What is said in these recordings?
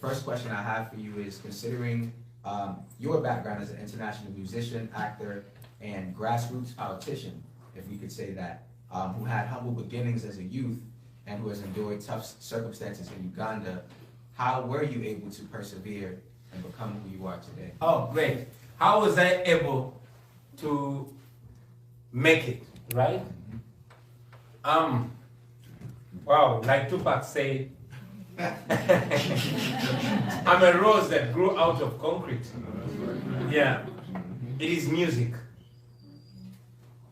first question I have for you is considering your background as an international musician, actor, and grassroots politician, if we could say that, who had humble beginnings as a youth and who has endured tough circumstances in Uganda, how were you able to persevere and become who you are today? Oh, great. How was I able to make it, right? Wow, like Tupac said, I'm a rose that grew out of concrete. Yeah, it is music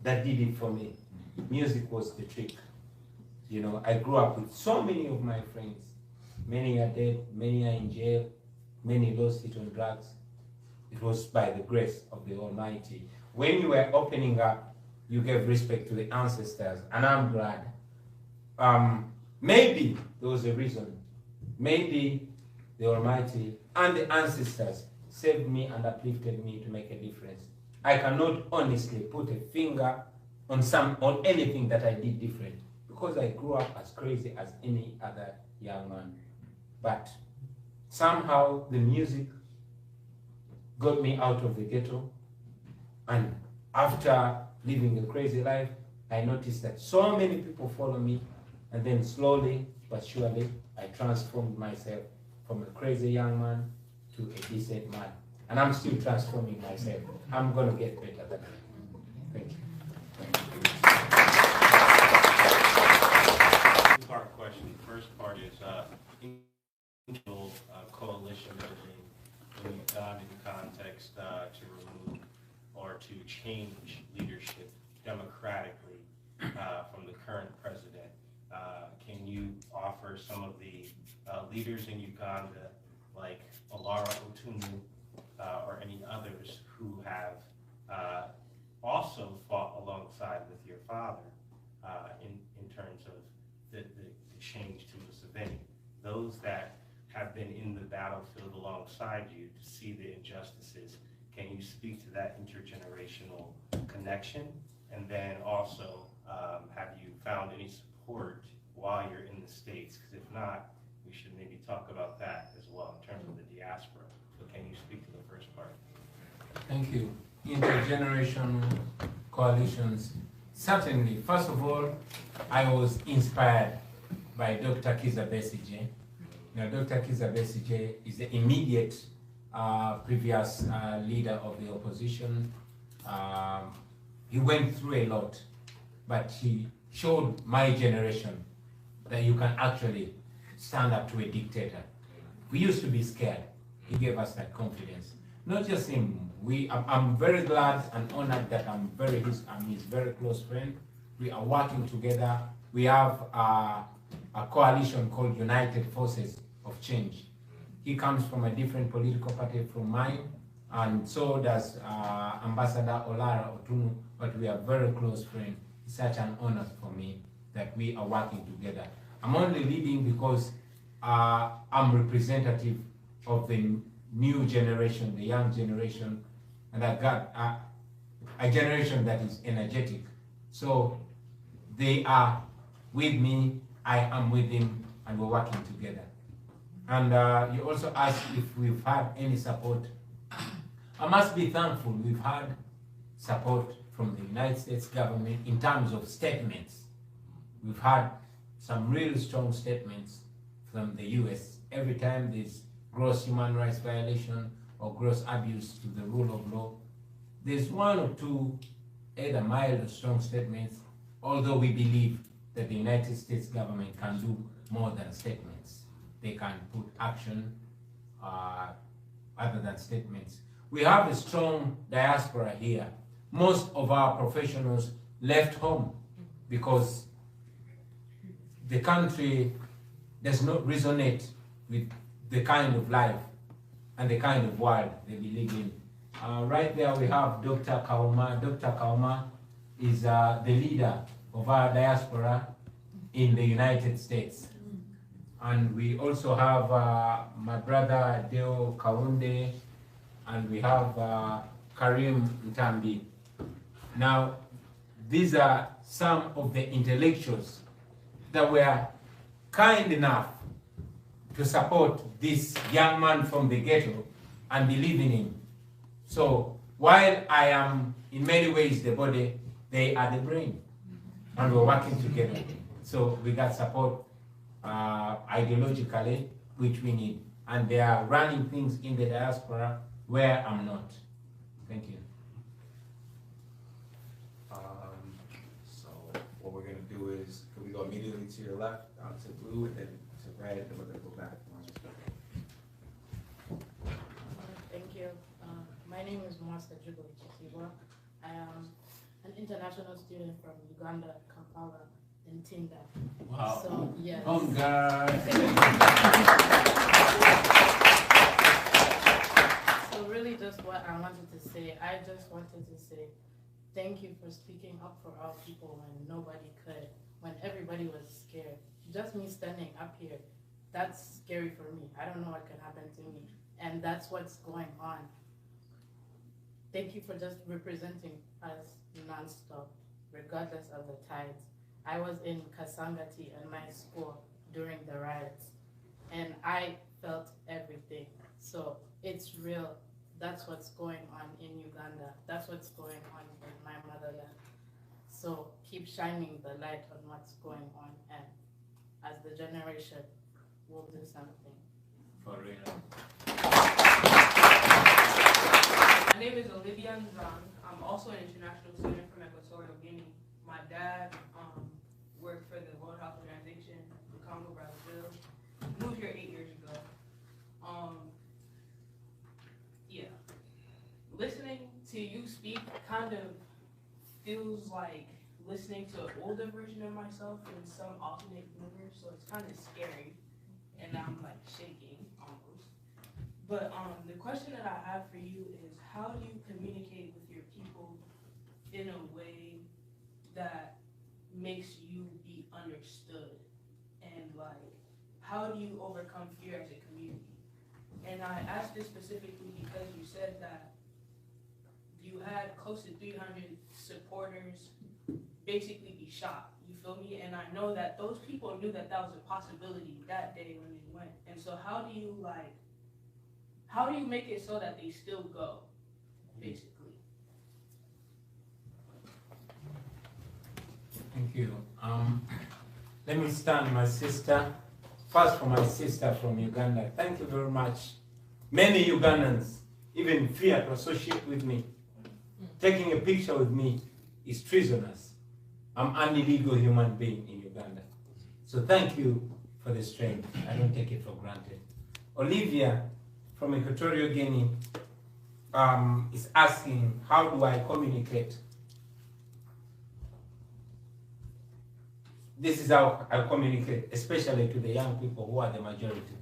that did it for me. Music was the trick. You know, I grew up with so many of my friends. Many are dead, many are in jail, many lost it on drugs. It was by the grace of the Almighty. When you were opening up, you gave respect to the ancestors, and I'm glad. Maybe there was a reason. Maybe the Almighty and the ancestors saved me and uplifted me to make a difference. I cannot honestly put a finger on anything that I did different, because I grew up as crazy as any other young man. But somehow the music got me out of the ghetto, and after living a crazy life, I noticed that so many people follow me, and then slowly but surely I transformed myself from a crazy young man to a decent man. And I'm still transforming myself. I'm going to get better than that. Thank you. Two-part question. The first part is coalition building in the Ugandan context to remove or to change leadership democratically from the current president. Can you offer some of the leaders in Uganda, like Olara Otunu or any others who have also fought alongside with your father in terms of the change to Museveni, those that have been in the battlefield alongside you to see the injustices? Can you speak to that intergenerational connection? And then also, have you found any support while you're in the States? Because if not, we should maybe talk about that as well in terms of the diaspora. So can you speak to the first part? Thank you. Intergenerational coalitions. Certainly, first of all, I was inspired by Dr. Kizza Besigye. Now, Dr. Kizza Besigye is the immediate previous leader of the opposition. He went through a lot, but he showed my generation that you can actually stand up to a dictator. We used to be scared. He gave us that confidence. Not just him. I'm very glad and honored that I'm his very close friend. We are working together. We have a coalition called United Forces of Change. He comes from a different political party from mine, and so does Ambassador Olara Otunu, but we are very close friends. It's such an honor for me that we are working together. I'm only leading because I'm representative of the new generation, the young generation, and I've got a generation that is energetic. So they are with me, I am with them, and we're working together. And you also asked if we've had any support. I must be thankful we've had support from the United States government in terms of statements. We've had some really strong statements from the US. Every time there's gross human rights violation or gross abuse to the rule of law, there's one or two either mild or strong statements, although we believe that the United States government can do more than statements. They can put action other than statements. We have a strong diaspora here. Most of our professionals left home because the country does not resonate with the kind of life and the kind of world they believe in. Right there we have Dr. Kauma. Dr. Kauma is the leader of our diaspora in the United States. And we also have my brother Deo Kaunde, and we have Karim Ntambi. Now, these are some of the intellectuals that were kind enough to support this young man from the ghetto and believe in him. So while I am in many ways the body, they are the brain, and we're working together. So we got support ideologically, which we need, and they are running things in the diaspora where I'm not. Thank you. So what we're gonna do is, can we go immediately to your left, to blue, and then to red, and we're gonna go back. Thank you. My name is Mwasa Jubilee Chikibwa. I am an international student from Uganda, Kampala, in Tinda. Wow. So, yes. Oh, God. So really just what I wanted to say, I just wanted to say thank you for speaking up for our people when nobody could, when everybody was scared. Just me standing up here, that's scary for me. I don't know what can happen to me. And that's what's going on. Thank you for just representing us nonstop, regardless of the tides. I was in Kasangati in my school during the riots, and I felt everything. So it's real. That's what's going on in Uganda. That's what's going on in my motherland. So keep shining the light on what's going on, and as the generation, we'll do something. For real. My name is Olivia Nzan. I'm also an international student from Equatorial Guinea. My dad worked for the World Health Organization in Congo, Brazil. Moved here 8 years ago. Yeah. Listening to you speak kind of feels like listening to an older version of myself in some alternate universe, so it's kind of scary. And I'm like shaking almost. But the question that I have for you is, how do you communicate with your people in a way that makes you be understood? And like, how do you overcome fear as a community? And I asked this specifically because you said that you had close to 300 supporters basically be shot. You feel me? And I know that those people knew that that was a possibility that day when they went. And so how do you make it so that they still go, basically? Thank you. Let me stand my sister. First for my sister from Uganda. Thank you very much. Many Ugandans even fear to associate with me. Taking a picture with me is treasonous. I'm an illegal human being in Uganda. So thank you for the strength. I don't take it for granted. Olivia from Equatorial Guinea is asking, how do I communicate? This is how I communicate, especially to the young people who are the majority.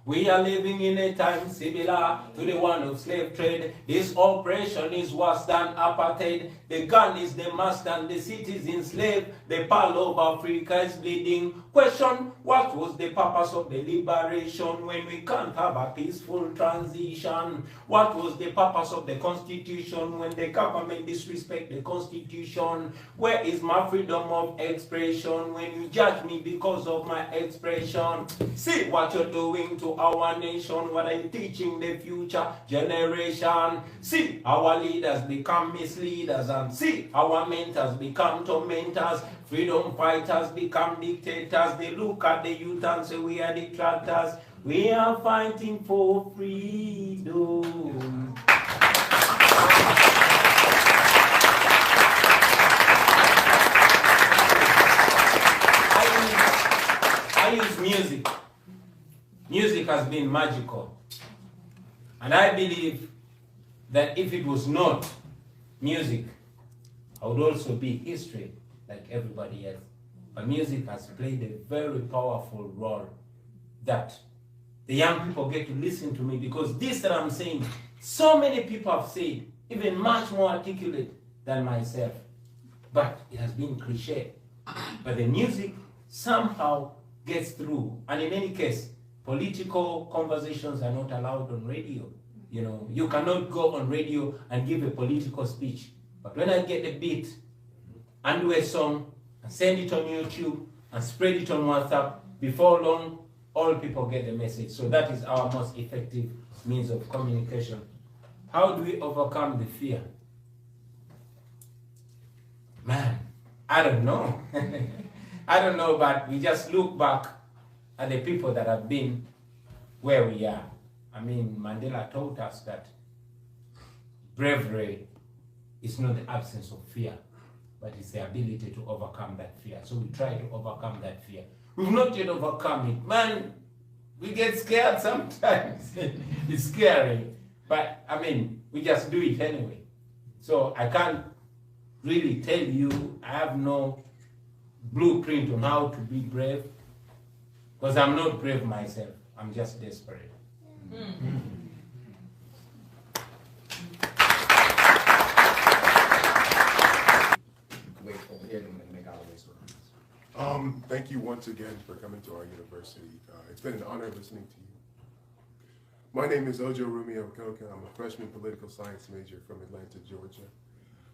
We are living in a time similar to the one of slave trade. This oppression is worse than apartheid. The gun is the master and the city is enslaved. The pearl of Africa is bleeding. Question, what was the purpose of the liberation when we can't have a peaceful transition? What was the purpose of the Constitution when the government disrespect the Constitution? Where is my freedom of expression when you judge me because of my expression? See what you're doing to our nation. What are you teaching the future generation? See our leaders become misleaders, and see our mentors become tormentors. Freedom fighters become dictators. They look at the youth and say we are detractors. We are fighting for freedom. I use music. Music has been magical. And I believe that if it was not music, I would also be history like everybody else. But music has played a very powerful role that the young people get to listen to me, because this that I'm saying, so many people have said, even much more articulate than myself. But it has been cliche. But the music somehow gets through. And in any case, political conversations are not allowed on radio. You know, you cannot go on radio and give a political speech. But when I get a beat and do a song and send it on YouTube and spread it on WhatsApp, before long, all people get the message. So that is our most effective means of communication. How do we overcome the fear? Man, I don't know. I don't know, but we just look back at the people that have been where we are. I mean, Mandela taught us that bravery is not the absence of fear, but it's the ability to overcome that fear. So we try to overcome that fear. We've not yet overcome it. Man, we get scared sometimes. It's scary. But, I mean, we just do it anyway. So I can't really tell you, I have no blueprint on how to be brave, because I'm not brave myself. I'm just desperate. Wait over here, then make our way sort of. Thank you once again for coming to our university. It's been an honor listening to you. My name is Ojo Rumi Okoka. I'm a freshman political science major from Atlanta, Georgia.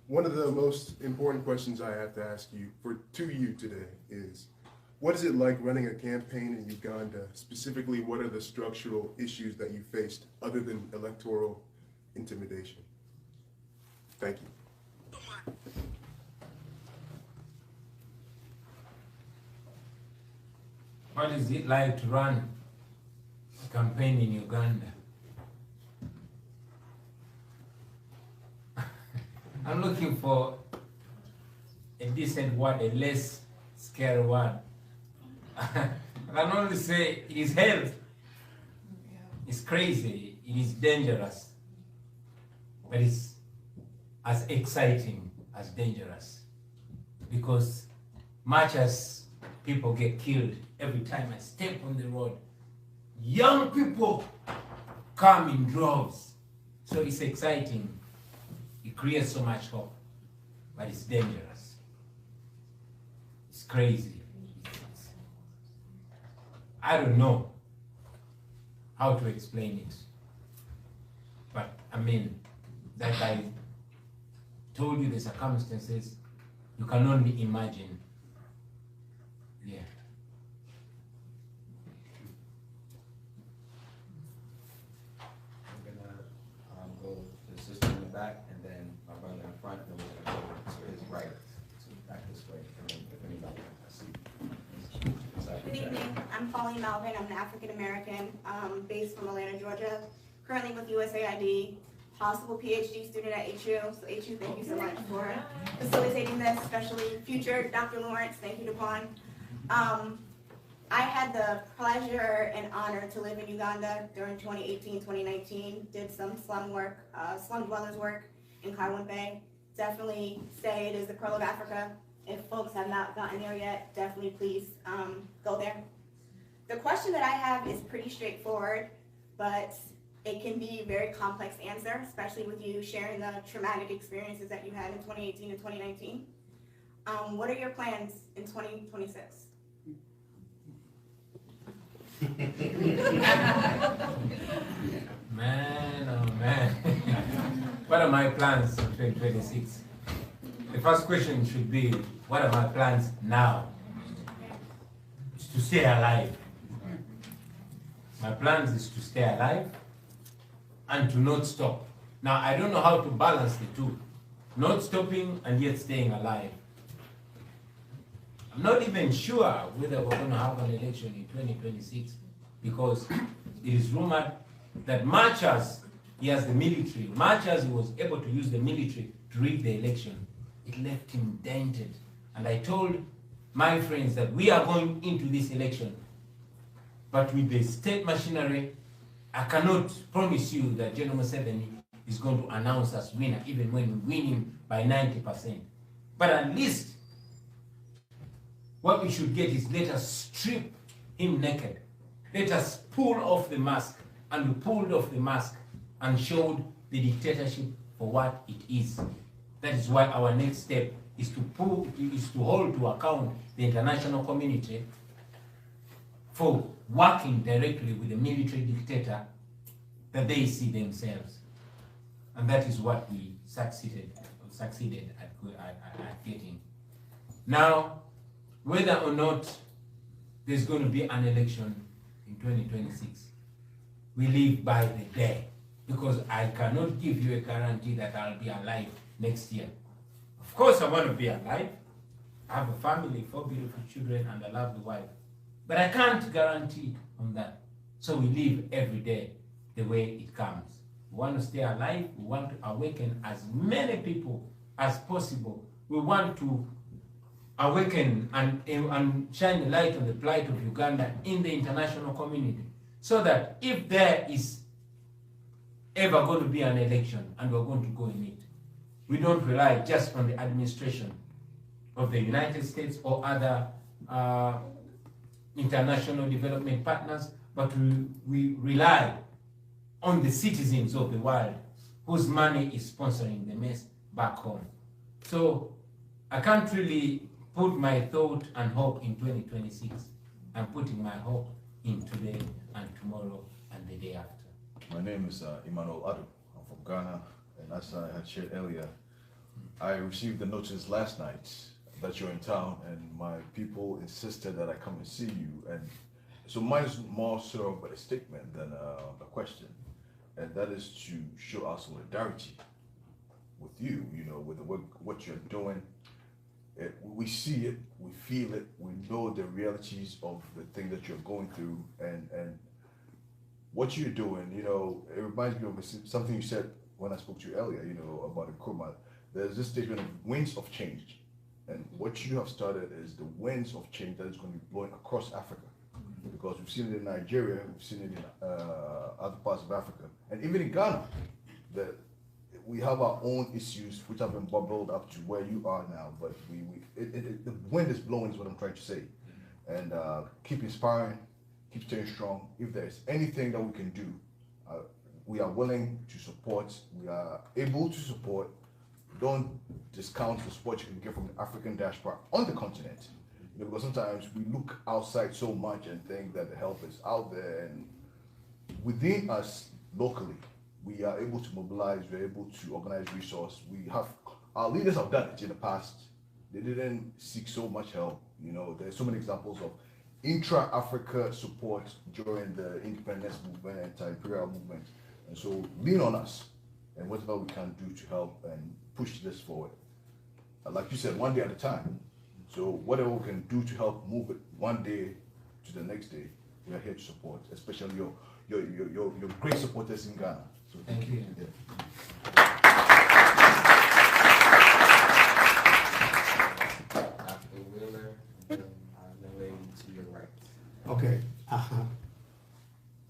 One of the most important questions I have to ask you to you today is, what is it like running a campaign in Uganda? Specifically, what are the structural issues that you faced other than electoral intimidation? Thank you. What is it like to run a campaign in Uganda? I'm looking for a decent word, a less scary word. I can only say it is hell. It's crazy. It is dangerous. But it's as exciting as dangerous. Because much as people get killed every time I step on the road, young people come in droves. So it's exciting. It creates so much hope, but it's dangerous. It's crazy. I don't know how to explain it. But I mean, that I told you the circumstances, you can only imagine. Yeah. I'm gonna go to the sister in the back, and then my brother in front, and then we're gonna go to his right, so back this way, and then if anybody, I see. Good evening, I'm Pauline Melvin, I'm an African American, based from Atlanta, Georgia, currently with USAID, possible PhD student at HU, so HU, thank you so much for facilitating this, especially future Dr. Lawrence, thank you, DuPont. I had the pleasure and honor to live in Uganda during 2018-2019, did some slum dwellers work in Kaiwan Bay. Definitely say it is the Pearl of Africa. If folks have not gotten there yet, definitely please go there. The question that I have is pretty straightforward, but it can be a very complex answer, especially with you sharing the traumatic experiences that you had in 2018 and 2019. What are your plans in 2026? Man, oh man. What are my plans for 2026? The first question should be, what are my plans now? It's to stay alive. My plans is to stay alive and to not stop. Now, I don't know how to balance the two. Not stopping and yet staying alive. I'm not even sure whether we're going to have an election in 2026, because it is rumored that much as he has the military, much as he was able to use the military to rig the election, it left him dented. And I told my friends that we are going into this election, but with the state machinery, I cannot promise you that General Museveni is going to announce us winner, even when we win him by 90%. But at least what we should get is, let us strip him naked. Let us pull off the mask. And we pulled off the mask and showed the dictatorship for what it is. That is why our next step is to hold to account the international community for working directly with the military dictator that they see themselves. And that is what we succeeded at getting. Now, whether or not there's going to be an election, in 2026. We live by the day, because I cannot give you a guarantee that I'll be alive next year. Of course, I want to be alive. I have a family, 4 beautiful children, and a lovely wife. But I can't guarantee on that. So we live every day the way it comes. We want to stay alive. We want to awaken as many people as possible. We want to awaken and shine a light on the plight of Uganda in the international community, so that if there is ever going to be an election and we're going to go in it, we don't rely just on the administration of the United States or other international development partners, but we rely on the citizens of the world whose money is sponsoring the mess back home. So I can't really put my thought and hope in 2026. I'm putting my hope in today and tomorrow and the day after. My name is Emmanuel Adu. I'm from Ghana, and as I had shared earlier, I received the notice last night that you're in town, and my people insisted that I come and see you. And so mine is more sort of a statement than a question, and that is to show our solidarity with you, you know, with the work, what you're doing. We see it, we feel it, we know the realities of the thing that you're going through, and what you're doing, you know, it reminds me of something you said when I spoke to you earlier, you know, about Nkrumah. There's this statement of winds of change. And what you have started is the winds of change that is going to be blowing across Africa. Because we've seen it in Nigeria, we've seen it in other parts of Africa, and even in Ghana, that we have our own issues which have been bubbled up to where you are now. But the wind is blowing is what I'm trying to say. And keep inspiring, keep staying strong. If there is anything that we can do, we are willing to support, we are able to support. Don't discount the support you can get from the African diaspora on the continent. You know, because sometimes we look outside so much and think that the help is out there, and within us locally, we are able to mobilize, we're able to organize resource. Our leaders have done it in the past. They didn't seek so much help. You know, there's so many examples of intra-Africa support during the independence movement and anti-imperial movement. And so lean on us and whatever we can do to help and push this forward. Like you said, one day at a time. So whatever we can do to help move it one day to the next day, we are here to support, especially your great supporters in Ghana. So Thank you. Yeah. Dr. Wheeler, and then the lady to your right. Okay.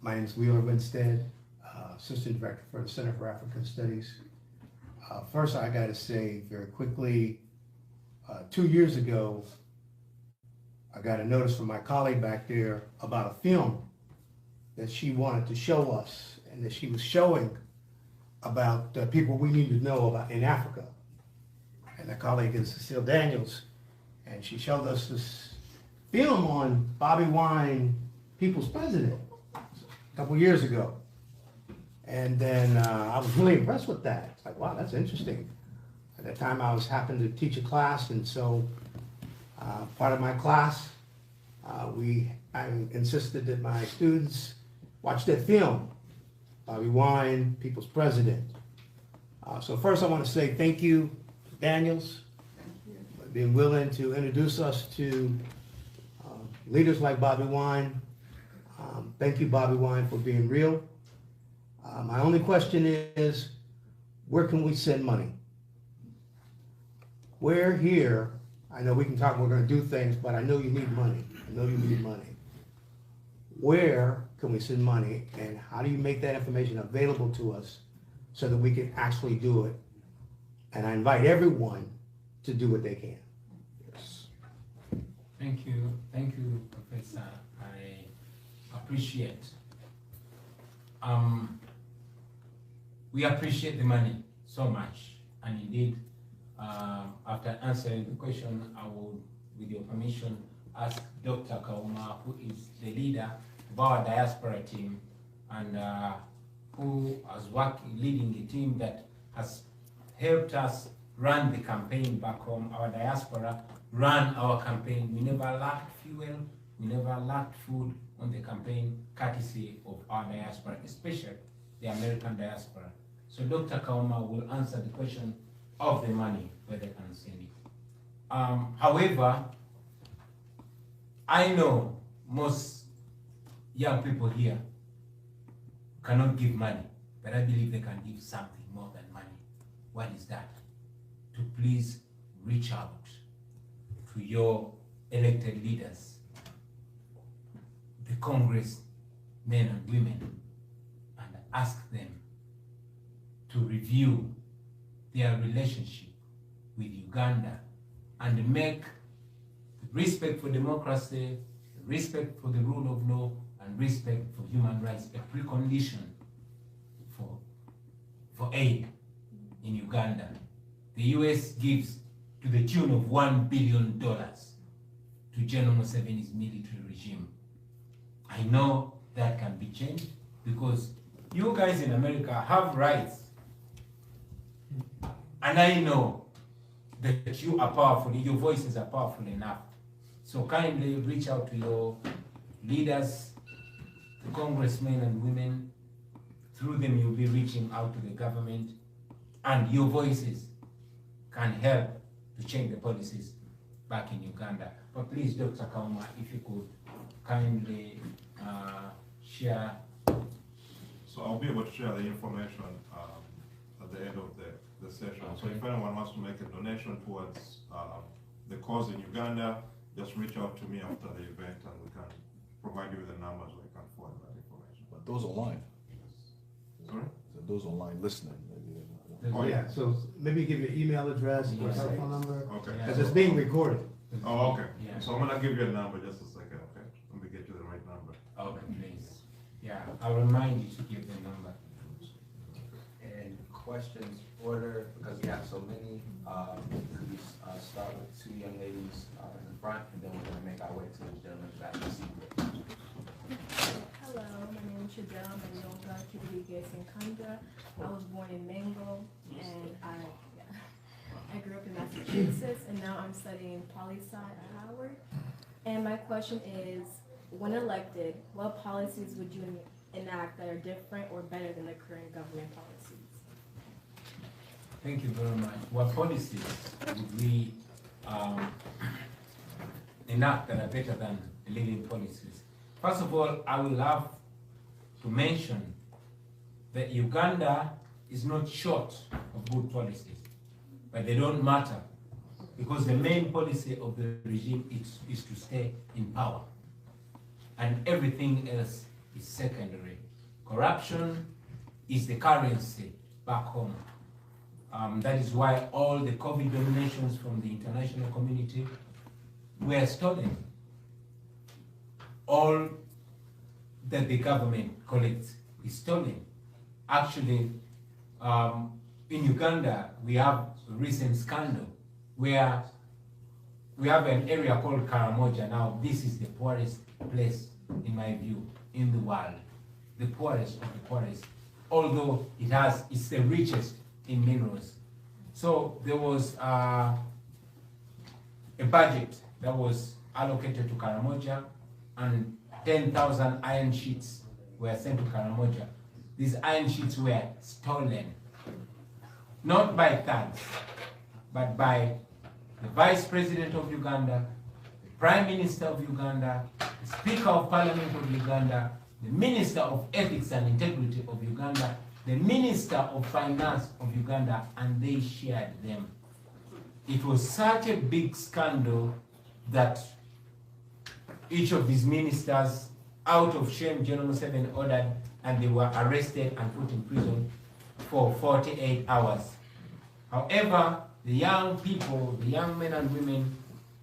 My name is Wheeler Winstead, Assistant Director for the Center for African Studies. First, I got to say very quickly, 2 years ago, I got a notice from my colleague back there about a film that she wanted to show us, and that she was showing about people we need to know about in Africa. And the colleague is Cecile Daniels, and she showed us this film on Bobby Wine, People's President, a couple years ago. And then I was really impressed with that. It's like, wow, that's interesting. At that time, I happened to teach a class, and so part of my class, I insisted that my students watch that film, Bobby Wine, People's President. So first, I want to say thank you, Daniels, for being willing to introduce us to leaders like Bobby Wine. Thank you, Bobby Wine, for being real. My only question is, where can we send money? Where here, I know we can talk, we're going to do things, but I know you need money. I know you need money. Where can we send money, and how do you make that information available to us so that we can actually do it? And I invite everyone to do what they can. Yes. Thank you, Professor. I appreciate. We appreciate the money so much, and indeed, after answering the question, I will, with your permission, ask Dr. Kauma, who is the leader of our diaspora team, and who has leading a team that has helped us run the campaign back home. Our diaspora ran our campaign. We never lacked fuel, We never lacked food on the campaign, courtesy of our diaspora, especially the American diaspora. So Dr. Kauma will answer the question of the money, where they can send it. However, I know most young people here cannot give money, but I believe they can give something more than money. What is that? To please reach out to your elected leaders, the Congress men and women, and ask them to review their relationship with Uganda and make respect for democracy, respect for the rule of law, and respect for human rights a precondition for aid in Uganda. The US gives to the tune of $1 billion to General Museveni's military regime. I know that can be changed because you guys in America have rights. And I know that you are powerful, your voices are powerful enough. So kindly reach out to your leaders, the congressmen and women. Through them you'll be reaching out to the government, and your voices can help to change the policies back in Uganda. But please, Dr. Kauma, if you could kindly share. So I'll be able to share the information at the end of the session. Okay. So if anyone wants to make a donation towards the cause in Uganda, just reach out to me after the event and we can provide you with the numbers where you can forward that information. But those online. Sorry? So those online listening. Oh, yeah, so let me give you an email address, or Yes. telephone number, Okay. because it's being recorded. Oh, okay. Yeah. So I'm gonna give you a number just a second, okay? Let me get you the right number. Okay, please. Yeah, I'll remind you to give the number. And questions, order, because we have so many, we start with two young ladies in the front, and then we're gonna make our way to the gentleman back to see. Hello, my name is Shadel Manyoka Kibiriges in Kanda. I was born in Mango, and I grew up in Massachusetts, and now I'm studying poli-sci at Howard. And my question is, when elected, what policies would you enact that are different or better than the current government policies? Thank you very much. What policies would we enact that are better than the living policies? First of all, I will have to mention that Uganda is not short of good policies, but they don't matter because the main policy of the regime is to stay in power, and everything else is secondary. Corruption is the currency back home. That is why all the COVID donations from the international community were stolen. All that the government collects is stolen. Actually, in Uganda, we have a recent scandal where we have an area called Karamoja. Now, this is the poorest place, in my view, in the world. The poorest of the poorest, although it's the richest in minerals. So there was a budget that was allocated to Karamoja, and 10,000 iron sheets were sent to Karamoja. These iron sheets were stolen, not by thugs, but by the Vice President of Uganda, the Prime Minister of Uganda, the Speaker of Parliament of Uganda, the Minister of Ethics and Integrity of Uganda, the Minister of Finance of Uganda, and they shared them. It was such a big scandal that each of these ministers, out of shame, General Museveni ordered, and they were arrested and put in prison for 48 hours. However, the young people, the young men and women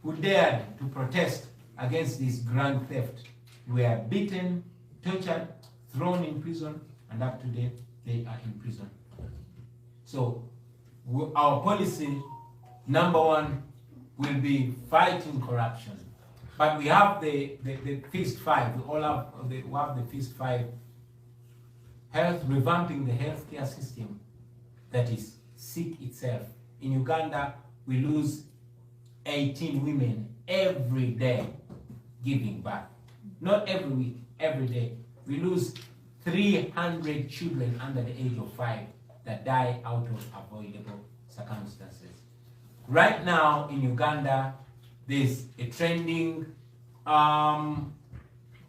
who dared to protest against this grand theft were beaten, tortured, thrown in prison, and up to date, they are in prison. So our policy, number one, will be fighting corruption. But we have the fixed five. We have the fixed five. Revamping the healthcare system that is sick itself. In Uganda, we lose 18 women every day giving back. Not every week, every day. We lose 300 children under the age of 5 that die out of avoidable circumstances. Right now in Uganda, there's a trending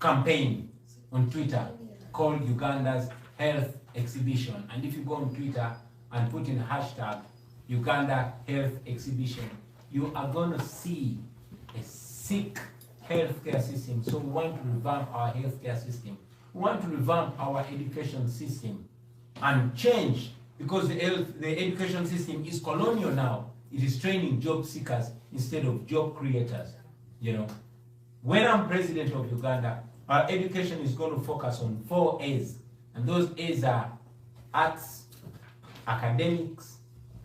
campaign on Twitter called Uganda's Health Exhibition. And if you go on Twitter and put in hashtag Uganda Health Exhibition, you are going to see a sick healthcare system. So we want to revamp our healthcare system. We want to revamp our education system and change, because the education system is colonial now. It is training job seekers instead of job creators. You know, when I'm president of Uganda, our education is going to focus on 4 A's, and those A's are arts, academics,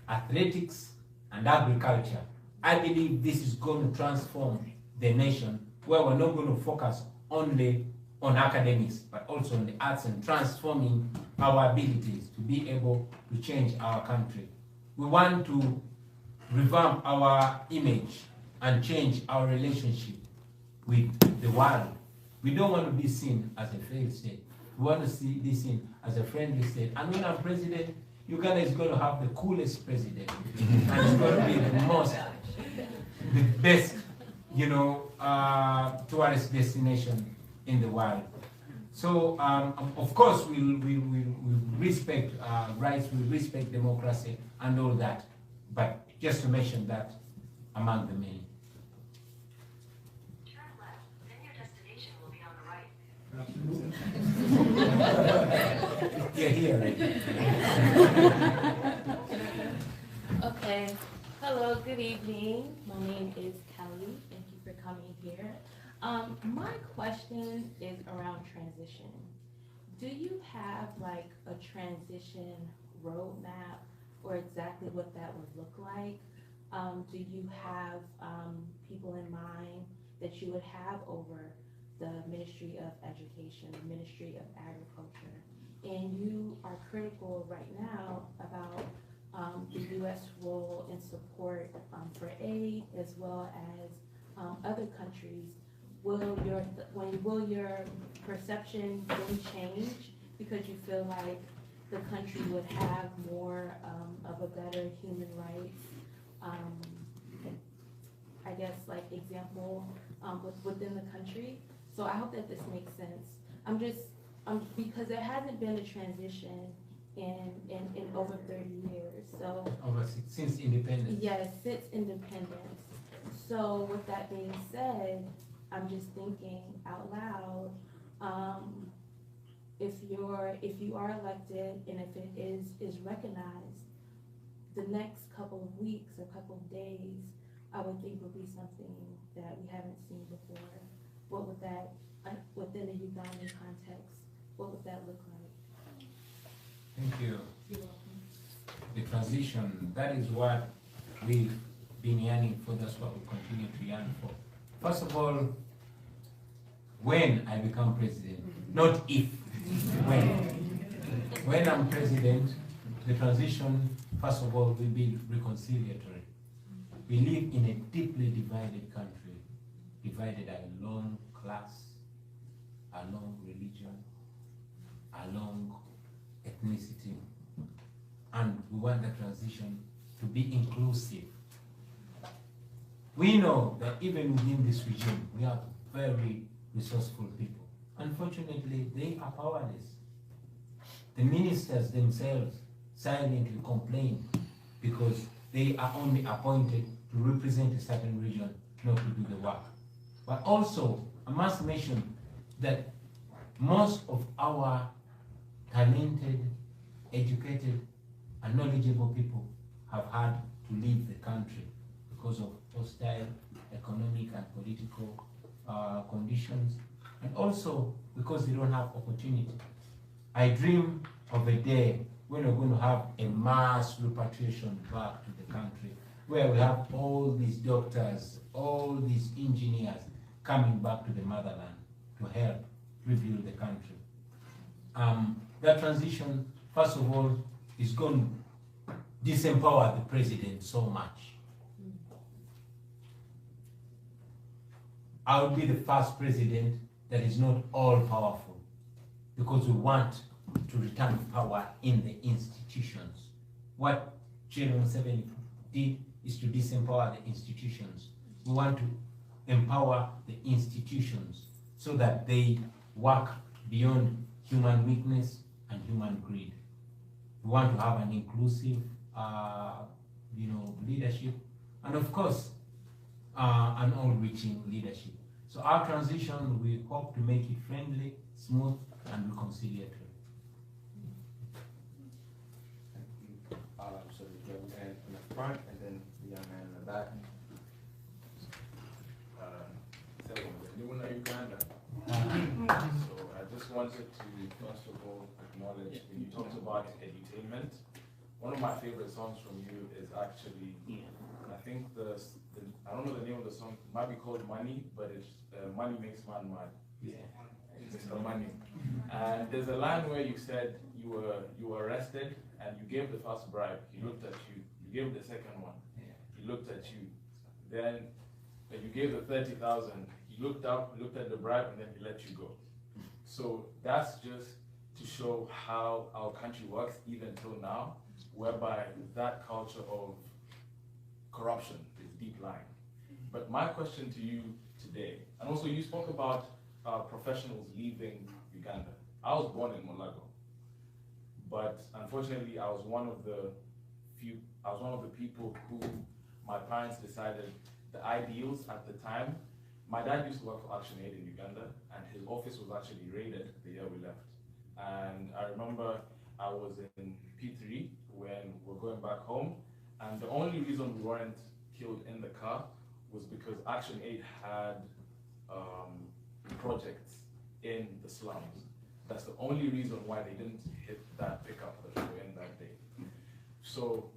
athletics, and agriculture. I believe this is going to transform the nation, where we're not going to focus only on academics, but also on the arts, and transforming our abilities to be able to change our country. We want to revamp our image and change our relationship with the world. We don't want to be seen as a failed state. We want to be seen as a friendly state. And when I'm president, Uganda is going to have the coolest president. And it's going to be the best, you know, tourist destination in the world. So, of course, we respect rights, we respect democracy and all that. But just to mention that among the many. Turn left, then your destination will be on the right. Yeah, here. Okay. Hello, good evening. My name is Kelly. Thank you for coming here. My question is around transition. Do you have like a transition roadmap, or exactly what that would look like? Do you have people in mind that you would have over the Ministry of Education, the Ministry of Agriculture? And you are critical right now about the U.S. role in support for aid, as well as other countries. Will your perception really change because you feel like the country would have more of a better human rights, I guess, like example within the country? So I hope that this makes sense. Because there hasn't been a transition in over 30 years. So since independence. yes, since independence. So with that being said, I'm just thinking out loud. If you are elected and if it is recognized, the next couple of weeks or couple of days, I would think would be something that we haven't seen before. What would that, within a Ugandan context, what would that look like? Thank you. You're welcome. The transition, that is what we've been yearning for, that's what we continue to yearn for. First of all, when I become president, not if, when. When I'm president, the transition, first of all, will be reconciliatory. We live in a deeply divided country, divided along class, along religion, along ethnicity, and we want the transition to be inclusive. We know that even within this regime, we have very resourceful people. Unfortunately, they are powerless. The ministers themselves silently complain because they are only appointed to represent a certain region, not to do the work. But also, I must mention that most of our talented, educated, and knowledgeable people have had to leave the country because of hostile economic and political conditions, and also because they don't have opportunity. I dream of a day when we're going to have a mass repatriation back to the country, where we have all these doctors, all these engineers coming back to the motherland to help rebuild the country. That transition, first of all, is going to disempower the president so much. I would be the first president that is not all powerful, because we want to return power in the institutions. What Chairman Museveni did is to disempower the institutions. We want to empower the institutions so that they work beyond human weakness and human greed. We want to have an inclusive, leadership, and of course, an all-reaching leadership. So our transition, we hope to make it friendly, smooth, and reconciliatory. So the young man in the front, and then the young man in the back. Anyone in Uganda? So I just wanted to first of all acknowledge when you talked about edutainment. One of my favorite songs from you is actually, I think I don't know the name of the song. It might be called Money, but it's Money Makes Man Mad. It's the money. And there's a line where you said you were arrested and you gave the first bribe. He looked at you. You gave the second one. He looked at you. Then when you gave the 30,000, he looked up, looked at the bribe, and then he let you go. So that's just to show how our country works even till now, whereby that culture of corruption is deep lying. But my question to you today, and also you spoke about professionals leaving Uganda. I was born in Mulago, but unfortunately I was one of the people who my parents decided the ideals at the time. My dad used to work for ActionAid in Uganda, and his office was actually raided the year we left. And I remember I was in P3 when we were going back home, and the only reason we weren't killed in the car was because ActionAid had projects in the slums. That's the only reason why they didn't hit that pickup that we were in that day. So,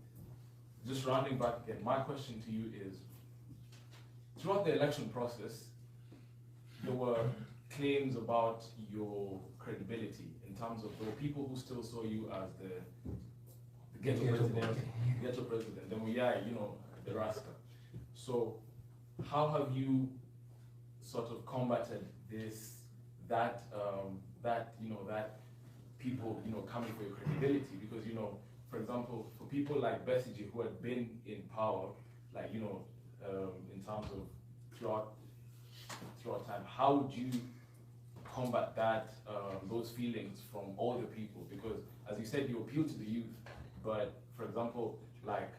just rounding back again, my question to you is, throughout the election process, there were claims about your credibility in terms of there were people who still saw you as the ghetto president. Then the Rasta. So how have you sort of combated that people, coming for your credibility? Because, for example, for people like Besigye who had been in power, like, in terms of throughout time, how would you combat that, those feelings from older people? Because, as you said, you appeal to the youth, but, for example, like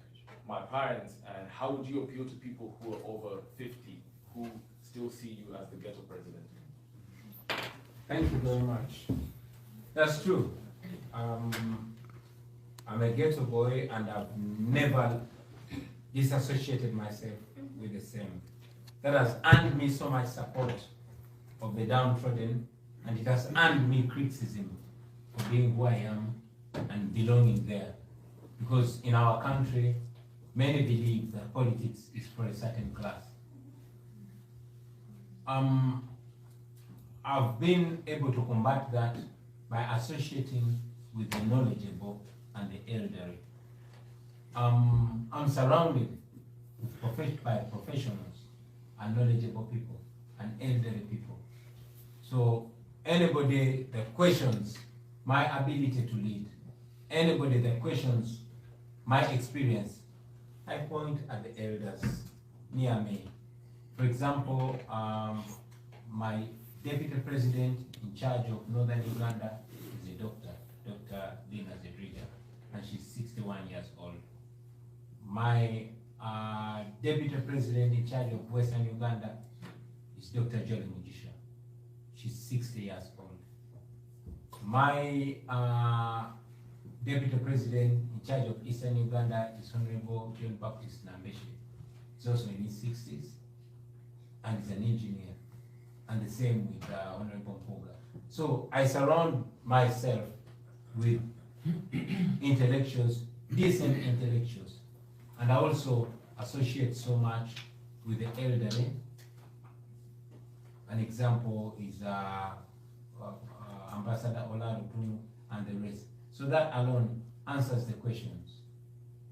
my parents, and how would you appeal to people who are over 50, who still see you as the ghetto president? Thank you very much. That's true. I'm a ghetto boy, and I've never disassociated myself with the same. That has earned me so much support of the downtrodden, and it has earned me criticism for being who I am and belonging there. Because in our country, many believe that politics is for a certain class. I've been able to combat that by associating with the knowledgeable and the elderly. I'm surrounded by professionals and knowledgeable people and elderly people. So anybody that questions my ability to lead, anybody that questions my experience, I point at the elders near me. For example, my deputy president in charge of Northern Uganda is a doctor, Dr. Dina Zedriga, and she's 61 years old. My deputy president in charge of Western Uganda is Dr. Jolly Mugisha. She's 60 years old. My deputy president in charge of Eastern Uganda is Honorable John Baptist Nambeshi. He's also in his 60s, and he's an engineer. And the same with Honorable Mpuga. So I surround myself with intellectuals, decent intellectuals, and I also associate so much with the elderly. An example is Ambassador Olarupu and the rest. So that alone answers the questions.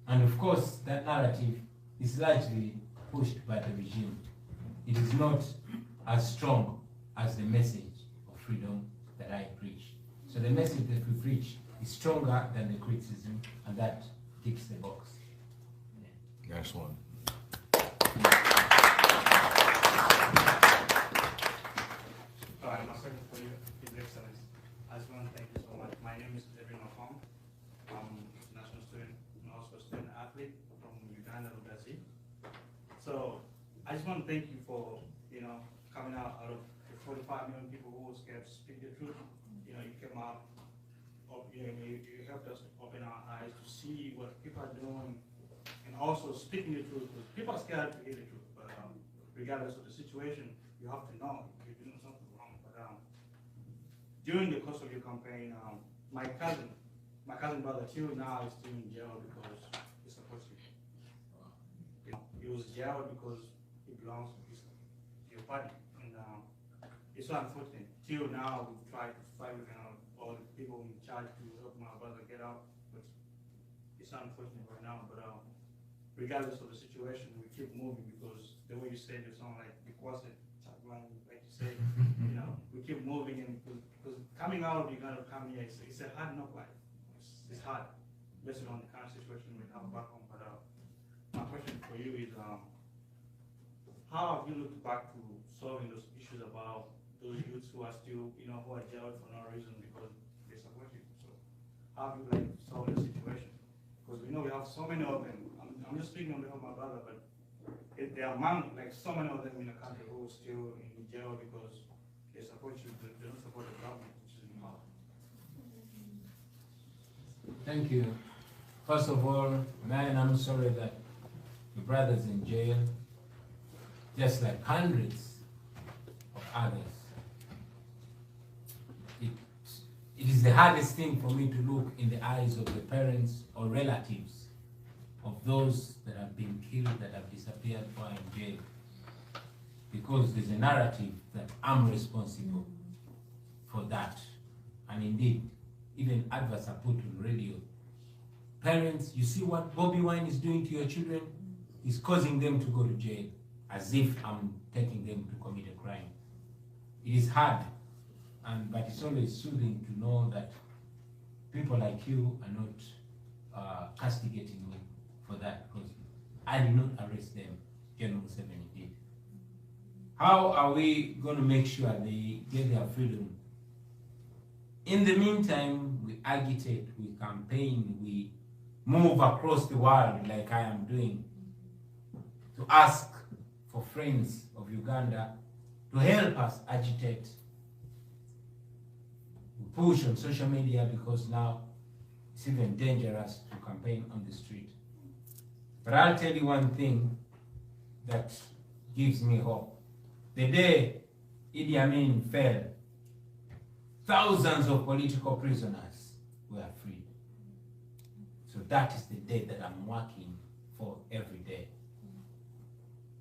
And of course, that narrative is largely pushed by the regime. It is not as strong as the message of freedom that I preach. So the message that we preach is stronger than the criticism, and that ticks the box. Next one. My question for you, His Excellency. I just want to thank you so much. My name is Edwin Mafong. I'm a national student and also a student athlete from Uganda, Lugasi. So I just want to thank you for, coming out of the 45 million people who were scared to speak the truth. You came out, you helped us open our eyes to see what people are doing and also speaking the truth. Because people are scared to hear the truth, but regardless of the situation, you have to know if you're doing something wrong. But during the course of your campaign, my cousin brother till now is still in jail because he supports you. He was jailed because he belongs to your party, and it's so unfortunate. Till now, we've tried to fight with all the people in charge to help my brother get out, but it's unfortunate right now. But regardless of the situation, we keep moving because the way you said it sounds like because it like you say, we keep moving, and because coming out of Uganda, coming here, it's a hard knock life. It's hard, based on the current situation we have back home. But my question for you is, how have you looked back to solving those issues about those youths who are still, who are jailed for no reason because they support you? So how have you solved the situation? Because we know we have so many of them. I'm just speaking on behalf of my brother, but there are among so many of them in the country who are still in jail because they support you, but they don't support the government, which is in power. Thank you. First of all, man, I'm sorry that your brother's in jail, just like hundreds of others. It is the hardest thing for me to look in the eyes of the parents or relatives of those that have been killed, that have disappeared, or in jail. Because there's a narrative that I'm responsible for that. And indeed, even adverts are put on radio. Parents, you see what Bobby Wine is doing to your children? He's causing them to go to jail, as if I'm taking them to commit a crime. It is hard, but it's always soothing to know that people like you are not castigating me for that, because I did not arrest them. General Museveni did. How are we going to make sure they get their freedom? In the meantime, we agitate, we campaign, we move across the world like I am doing to ask for friends of Uganda to help us agitate. We push on social media because now it's even dangerous to campaign on the street. But I'll tell you one thing that gives me hope. The day Idi Amin fell, thousands of political prisoners were freed. So that is the day that I'm working for every day.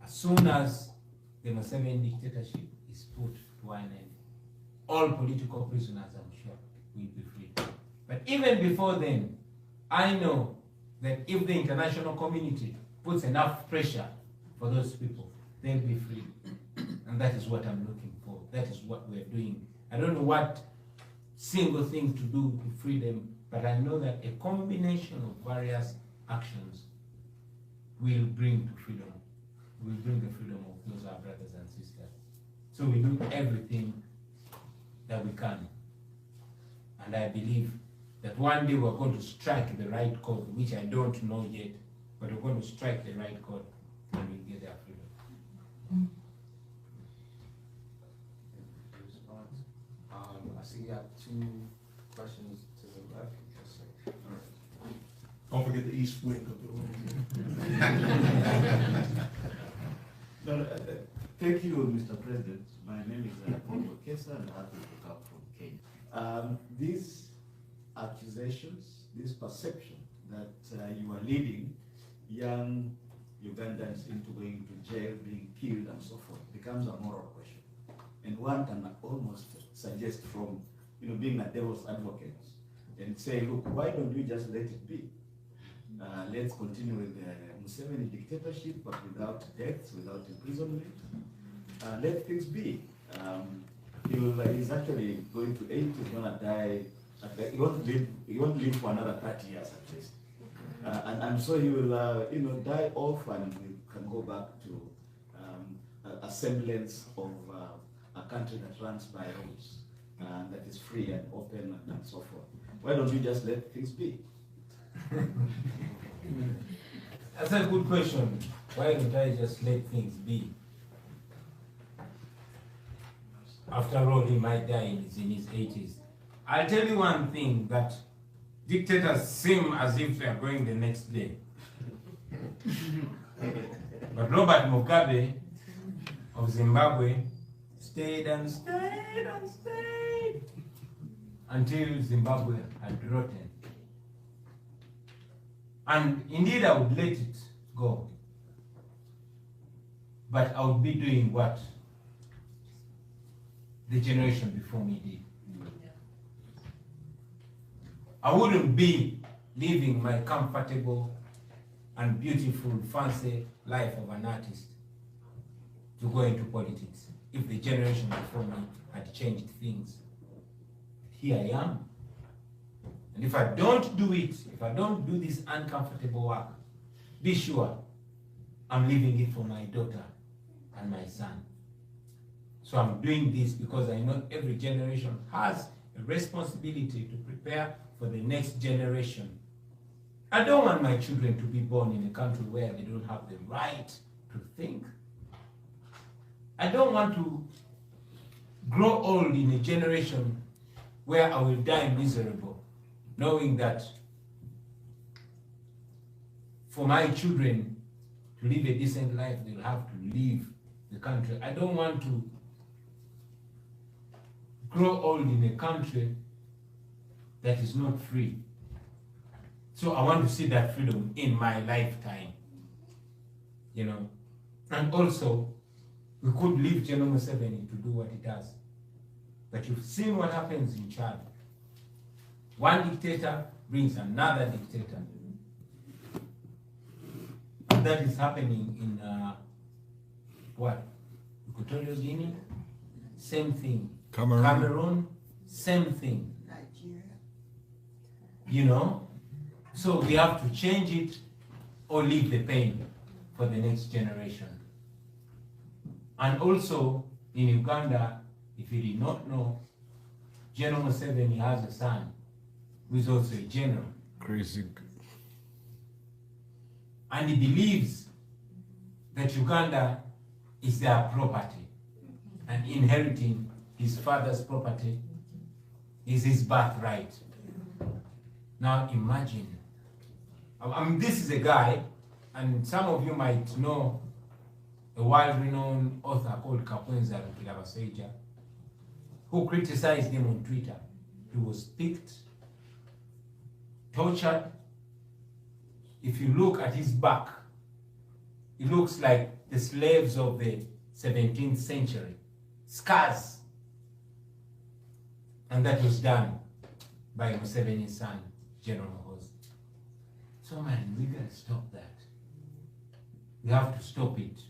As soon as the Museveni dictatorship is put to an end, all political prisoners, I'm sure, will be freed. But even before then, I know that if the international community puts enough pressure for those people, they'll be freed. And that is what I'm looking for. That is what we're doing. I don't know what single thing to do to free them, but I know that a combination of various actions will bring to freedom. Will bring the freedom of those our brothers and sisters. So we do everything that we can. And I believe that one day we're going to strike the right chord, which I don't know yet, but we're going to strike the right chord and we'll get their freedom. I see you have two questions to the left. Yes, sir. All right. Don't forget the east wing of the room. Thank you, Mr. President. My name is Paul Kesa, and I have to look up from Kenya. These accusations, this perception that you are leading young Ugandans into going to jail, being killed, and so forth, becomes a moral question. And one can almost suggest from being a devil's advocate and say, look, why don't we just let it be? Let's continue with the Museveni dictatorship, but without deaths, without imprisonment. let things be. He's actually going to 80, he's gonna die, he won't live for another 30 years at least. And so he will, die off and we can go back to a semblance of a country that runs by rules, that is free and open and so forth. Why don't you just let things be? That's a good question. Why don't I just let things be? After all, he might die in his 80s. I'll tell you one thing, that dictators seem as if they are going the next day. But Robert Mugabe of Zimbabwe stayed and stayed and stayed until Zimbabwe had rotten. And indeed I would let it go. But I would be doing what the generation before me did. I wouldn't be living my comfortable and beautiful, fancy life of an artist to go into politics if the generation before me had changed things. Here I am. And if I don't do it, if I don't do this uncomfortable work, be sure I'm leaving it for my daughter and my son. So I'm doing this because I know every generation has a responsibility to prepare for the next generation. I don't want my children to be born in a country where they don't have the right to think. I don't want to grow old in a generation where I will die miserable, knowing that for my children to live a decent life, they'll have to leave the country. I don't want to grow old in a country that is not free. So I want to see that freedom in my lifetime, And also, we could leave General Museveni to do what he does. But you've seen what happens in Chad. One dictator brings another dictator. And that is happening in, Equatorial Guinea? Same thing. Cameroon? Same thing. So we have to change it or leave the pain for the next generation. And also in Uganda, if you did not know, General Museveni has a son who is also a general. Crazy. And he believes that Uganda is their property, and inheriting his father's property is his birthright. Now imagine, this is a guy, and some of you might know a world-renowned author called Kapwenza Rukirabaseja, who criticized him on Twitter. He was picked, tortured. If you look at his back, it looks like the slaves of the 17th century. Scars. And that was done by Museveni's son, General Muhoozi. So man, we gotta stop that. We have to stop it.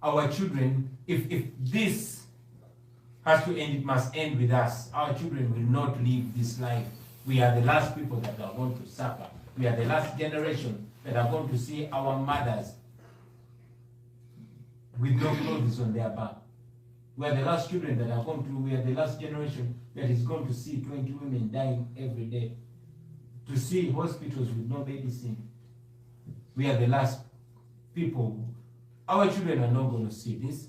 Our children, if this has to end, it must end with us. Our children will not live this life. We are the last people that are going to suffer. We are the last generation that are going to see our mothers with no clothes on their back. We are the last children that are going to, we are the last generation that is going to see 20 women dying every day. To see hospitals with no medicine. We are the last people. Our children are not going to see this.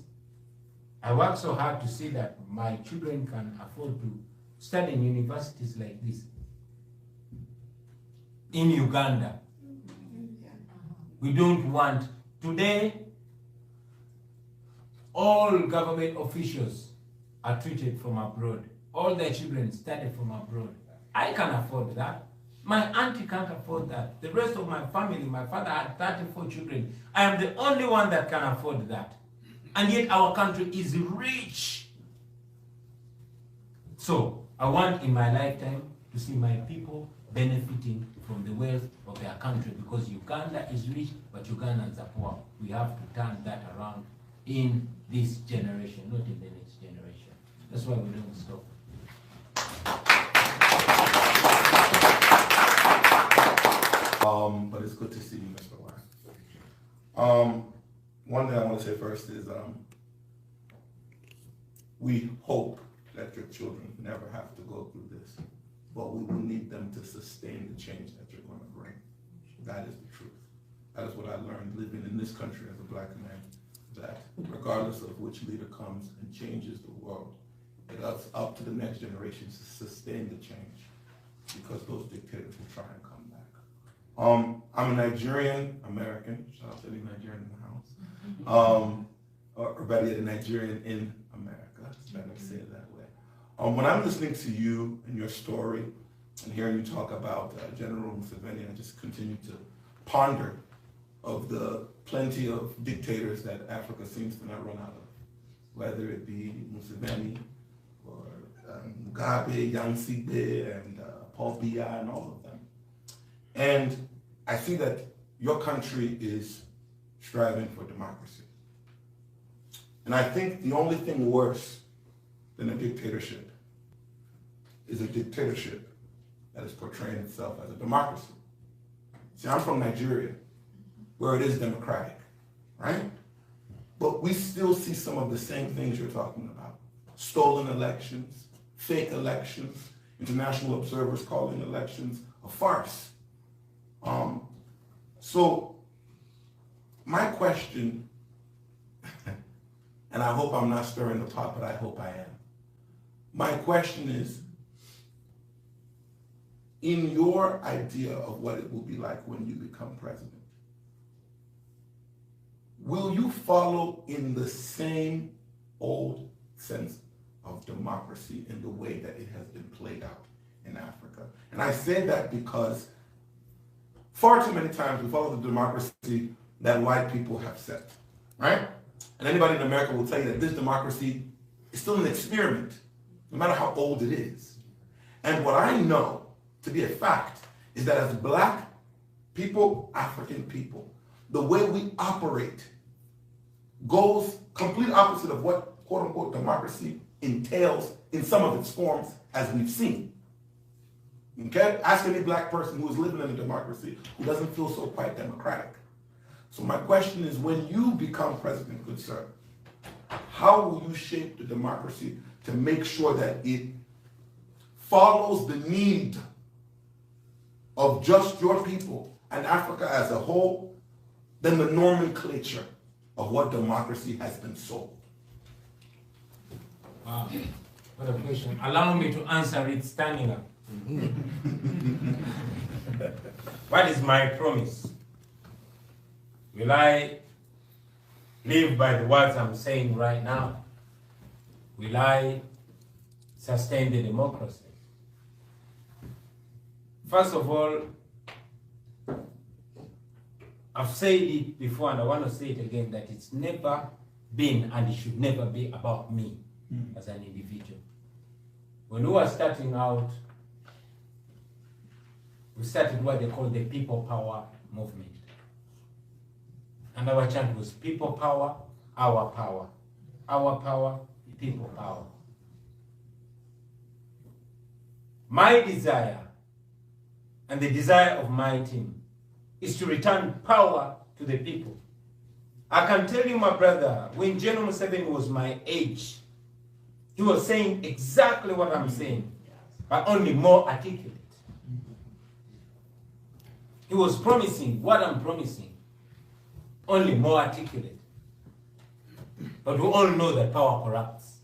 I work so hard to see that my children can afford to study in universities like this. In Uganda. We don't want, today, all government officials are treated from abroad. All their children study from abroad. I can afford that. My auntie can't afford that. The rest of my family, my father had 34 children. I am the only one that can afford that. And yet our country is rich. So I want in my lifetime to see my people benefiting from the wealth of their country, because Uganda is rich, but Ugandans are poor. We have to turn that around in this generation, not in the next generation. That's why we don't stop. But it's good to see you, Mr. Wang. One thing I want to say first is we hope that your children never have to go through this, but we will need them to sustain the change that you're going to bring. That is the truth. That is what I learned living in this country as a black man, that regardless of which leader comes and changes the world, it's up to the next generation to sustain the change, because those dictators will try and come back. I'm a Nigerian American, shout out to any Nigerian in the house, or better yet, a Nigerian in America, it's better to say it that way. When I'm listening to you and your story and hearing you talk about General Museveni, I just continue to ponder of the plenty of dictators that Africa seems to not run out of, whether it be Museveni or Mugabe, Yansibe, and Paul Biya, and all of them. And I see that your country is striving for democracy. And I think the only thing worse than a dictatorship is a dictatorship that is portraying itself as a democracy. See, I'm from Nigeria, where it is democratic, right? But we still see some of the same things you're talking about. Stolen elections, fake elections, international observers calling elections a farce. So my question, and I hope I'm not stirring the pot, but I hope I am. My question is, in your idea of what it will be like when you become president, will you follow in the same old sense of democracy in the way that it has been played out in Africa? And I say that because far too many times we follow the democracy that white people have set, right? And anybody in America will tell you that this democracy is still an experiment, no matter how old it is. And what I know to be a fact is that as black people, African people, the way we operate goes complete opposite of what quote unquote democracy entails in some of its forms as we've seen. Okay? Ask any black person who is living in a democracy who doesn't feel so quite democratic. So my question is, when you become president, good sir, how will you shape the democracy to make sure that it follows the need of just your people and Africa as a whole, than the nomenclature of what democracy has been sold? Wow, what a question. Allow me to answer it standing up. What is my promise? Will I live by the words I'm saying right now? Will I sustain the democracy? First of all, I've said it before and I want to say it again, that it's never been and it should never be about me as an individual. When we were starting out, we started what they call the People Power movement. And our chant was people power, our power. Our power, people power. My desire and the desire of my team is to return power to the people. I can tell you, my brother, when General Museveni was my age, he was saying exactly what I'm saying, but only more articulate. He was promising what I'm promising, only more articulate. But we all know that power corrupts.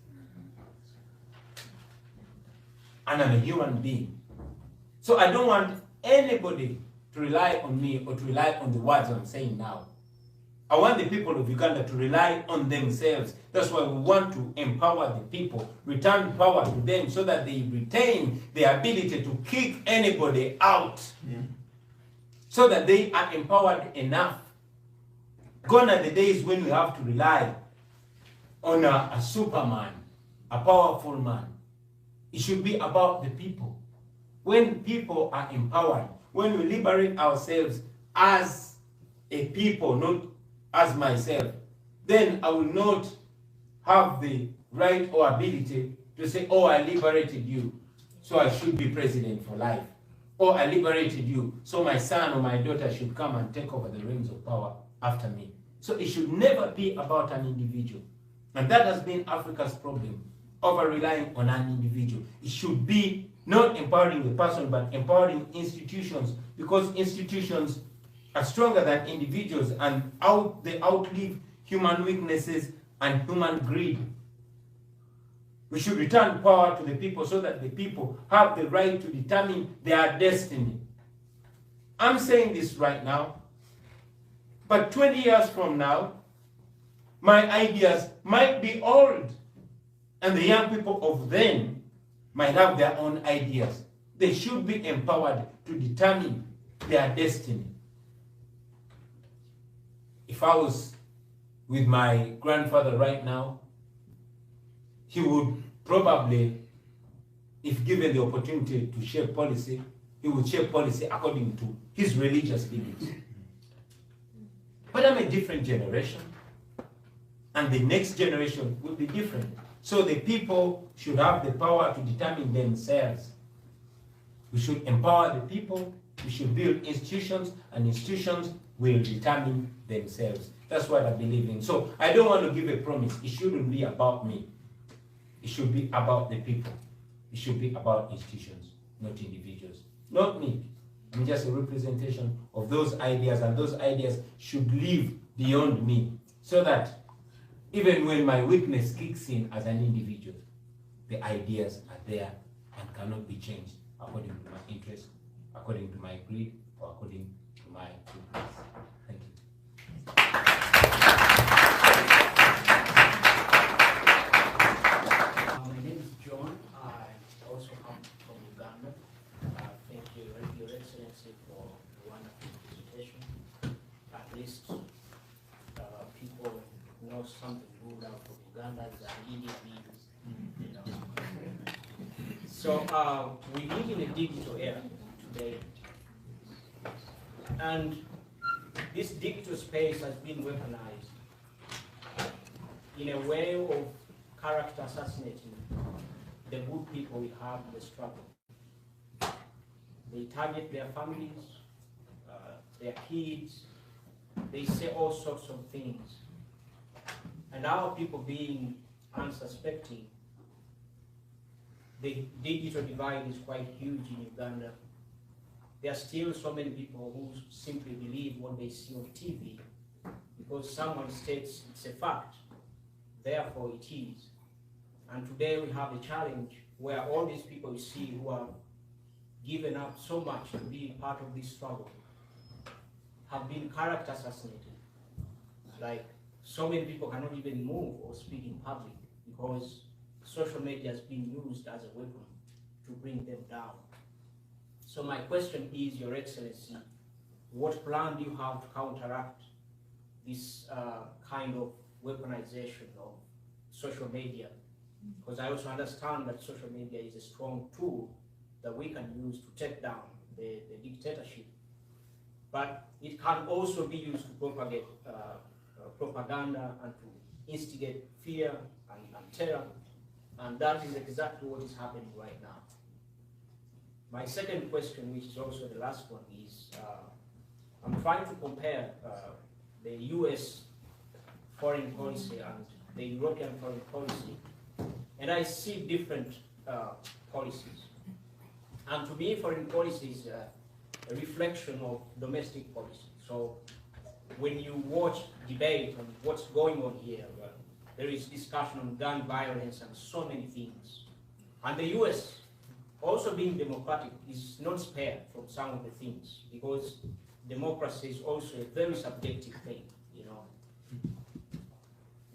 And I'm a human being. So I don't want anybody to rely on me or to rely on the words I'm saying now. I want the people of Uganda to rely on themselves. That's why we want to empower the people, return power to them so that they retain the ability to kick anybody out. So that they are empowered enough. Gone are the days when we have to rely on a superman, a powerful man. It should be about the people. When people are empowered, when we liberate ourselves as a people, not as myself, then I will not have the right or ability to say, oh, I liberated you, so I should be president for life. Or I liberated you, so my son or my daughter should come and take over the reins of power after me. So it should never be about an individual. And that has been Africa's problem, over-relying on an individual. It should be not empowering the person, but empowering institutions, because institutions are stronger than individuals, and they outlive human weaknesses and human greed. We should return power to the people so that the people have the right to determine their destiny. I'm saying this right now, but 20 years from now, my ideas might be old, and the young people of then might have their own ideas. They should be empowered to determine their destiny. If I was with my grandfather right now, he would probably, if given the opportunity to shape policy, he would shape policy according to his religious beliefs. But I'm a different generation, and the next generation will be different. So the people should have the power to determine themselves. We should empower the people, we should build institutions, and institutions will determine themselves. That's what I believe in. So I don't want to give a promise. It shouldn't be about me. It should be about the people. It should be about institutions, not individuals. Not me. I'm just a representation of those ideas, and those ideas should live beyond me, so that even when my weakness kicks in as an individual, the ideas are there and cannot be changed according to my interest, according to my greed, or according to my weakness. Thank you. My name is John. I also come from Uganda. Thank you, Your Excellency, for a wonderful presentation. At least people know something good out of Uganda than Idi Amin. You know. So we live in a digital era today, and this digital space has been weaponized in a way of character assassinating the good people we have in the struggle. They target their families, their kids, they say all sorts of things. And our people being unsuspecting, the digital divide is quite huge in Uganda. There are still so many people who simply believe what they see on TV because someone states it's a fact, therefore it is. And today we have a challenge where all these people you see who have given up so much to be part of this struggle have been character assassinated. Like, so many people cannot even move or speak in public because social media has been used as a weapon to bring them down. So my question is, Your Excellency, what plan do you have to counteract this kind of weaponization of social media? Because I also understand that social media is a strong tool that we can use to take down the dictatorship. But it can also be used to propagate propaganda and to instigate fear and terror. And that is exactly what is happening right now. My second question, which is also the last one, is I'm trying to compare the US foreign policy and the European foreign policy, and I see different policies. And to me, foreign policy is a reflection of domestic policy. So when you watch debate on what's going on here, there is discussion on gun violence and so many things. And the US, also being democratic, is not spared from some of the things, because democracy is also a very subjective thing, you know.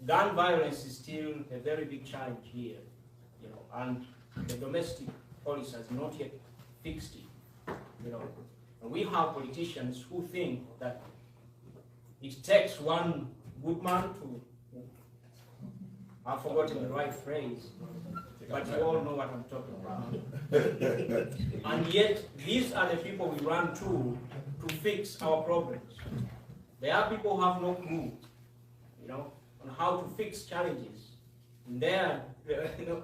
Gun violence is still a very big challenge here, you know, and the domestic policy has not yet fixed it, you know. And we have politicians who think that it takes one good man to, I've forgotten the right phrase, but you all know what I'm talking about. And yet, these are the people we run to fix our problems. There are people who have no clue, you know. on how to fix challenges in their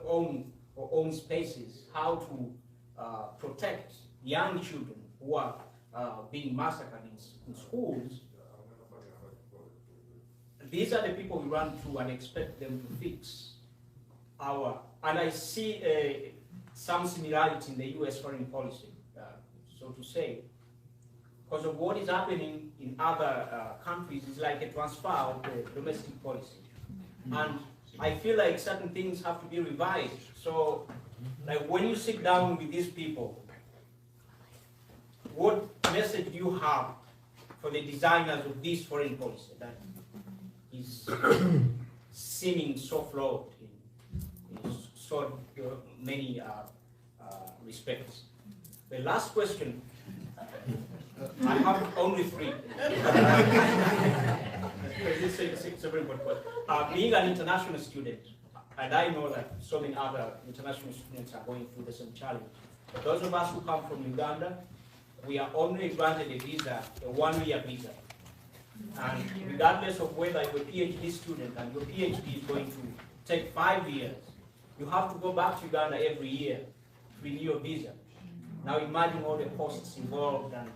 own spaces, how to protect young children who are being massacred in schools. These are the people we run to and expect them to fix and I see some similarity in the US foreign policy, so to say, because of what is happening in other countries is like a transfer of the domestic policy. And I feel like certain things have to be revised. So, like when you sit down with these people, what message do you have for the designers of this foreign policy that is seeming so flawed in so many respects? The last question, I have only three. It's a very important question. Being an international student, and I know that so many other international students are going through the same challenge. But those of us who come from Uganda, we are only granted a visa, a one-year visa. And regardless of whether you're a PhD student and your PhD is going to take 5 years, you have to go back to Uganda every year to renew your visa. Now imagine all the costs involved, and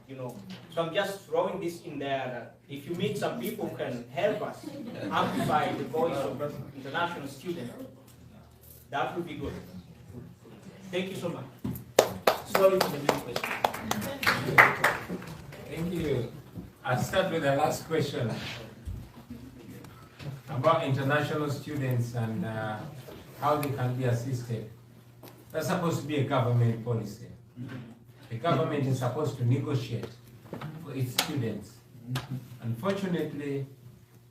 so I'm just throwing this in there. If you meet some people who can help us amplify the voice of international students, that would be good. Thank you so much. Sorry for the many questions. Thank you. I'll start with the last question about international students and how they can be assisted. That's supposed to be a government policy. The government is supposed to negotiate for its students. Unfortunately,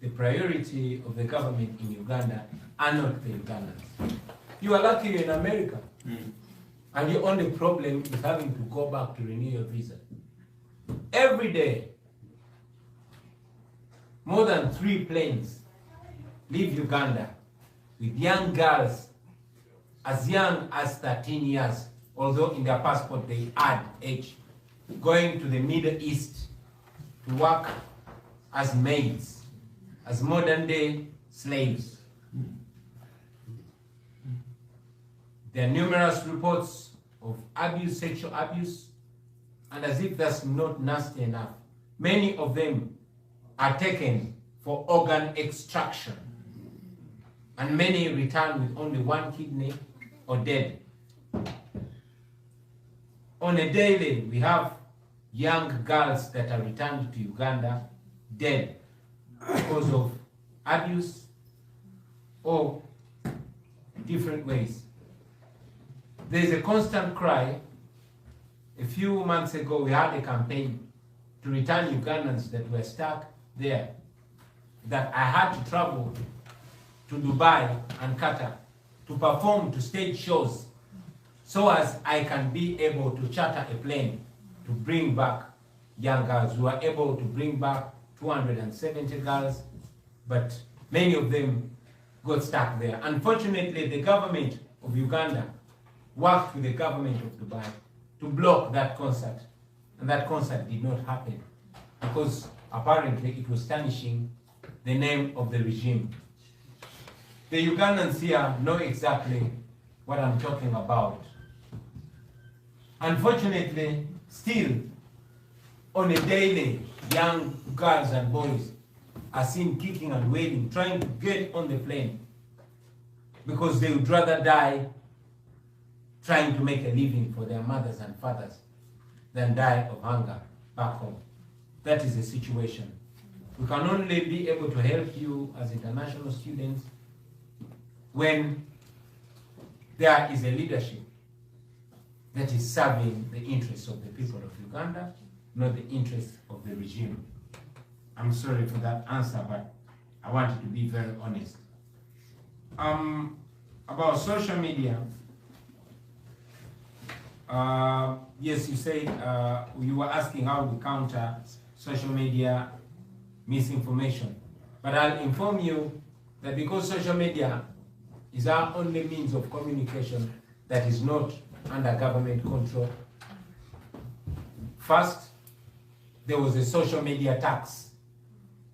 the priority of the government in Uganda are not the Ugandans. You are lucky you're in America, and your only problem is having to go back to renew your visa. Every day, more than 3 planes leave Uganda with young girls as young as 13 years, although in their passport they add age, going to the Middle East to work as maids, as modern-day slaves. There are numerous reports of abuse, sexual abuse, and as if that's not nasty enough, many of them are taken for organ extraction, and many return with only 1 kidney or dead. On a daily, we have young girls that are returned to Uganda dead because of abuse or different ways. There is a constant cry. A few months ago, we had a campaign to return Ugandans that were stuck there, that I had to travel to Dubai and Qatar to perform, to stage shows, so as I can be able to charter a plane to bring back young girls. We were able to bring back 270 girls, but many of them got stuck there. Unfortunately, the government of Uganda worked with the government of Dubai to block that concert, and that concert did not happen because apparently it was tarnishing the name of the regime. The Ugandans here know exactly what I'm talking about. Unfortunately, still, on a daily, young girls and boys are seen kicking and wailing, trying to get on the plane because they would rather die trying to make a living for their mothers and fathers than die of hunger back home. That is the situation. We can only be able to help you as international students when there is a leadership that is serving the interests of the people of Uganda, not the interests of the regime. I'm sorry for that answer, but I wanted to be very honest. About social media, yes, you said you were asking how we counter social media misinformation. But I'll inform you that because social media is our only means of communication that is not under government control. First, there was a social media tax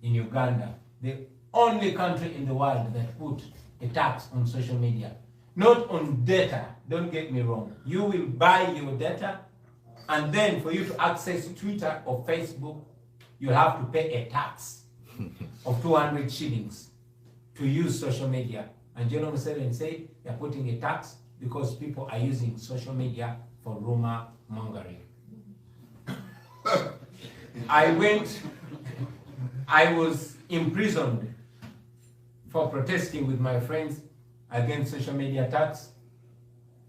in Uganda. The only country in the world that put a tax on social media. Not on data, don't get me wrong. You will buy your data, and then for you to access Twitter or Facebook, you have to pay a tax of 200 shillings to use social media. And General Museveni said they're putting a tax because people are using social media for rumor mongering. I was imprisoned for protesting with my friends against social media tax,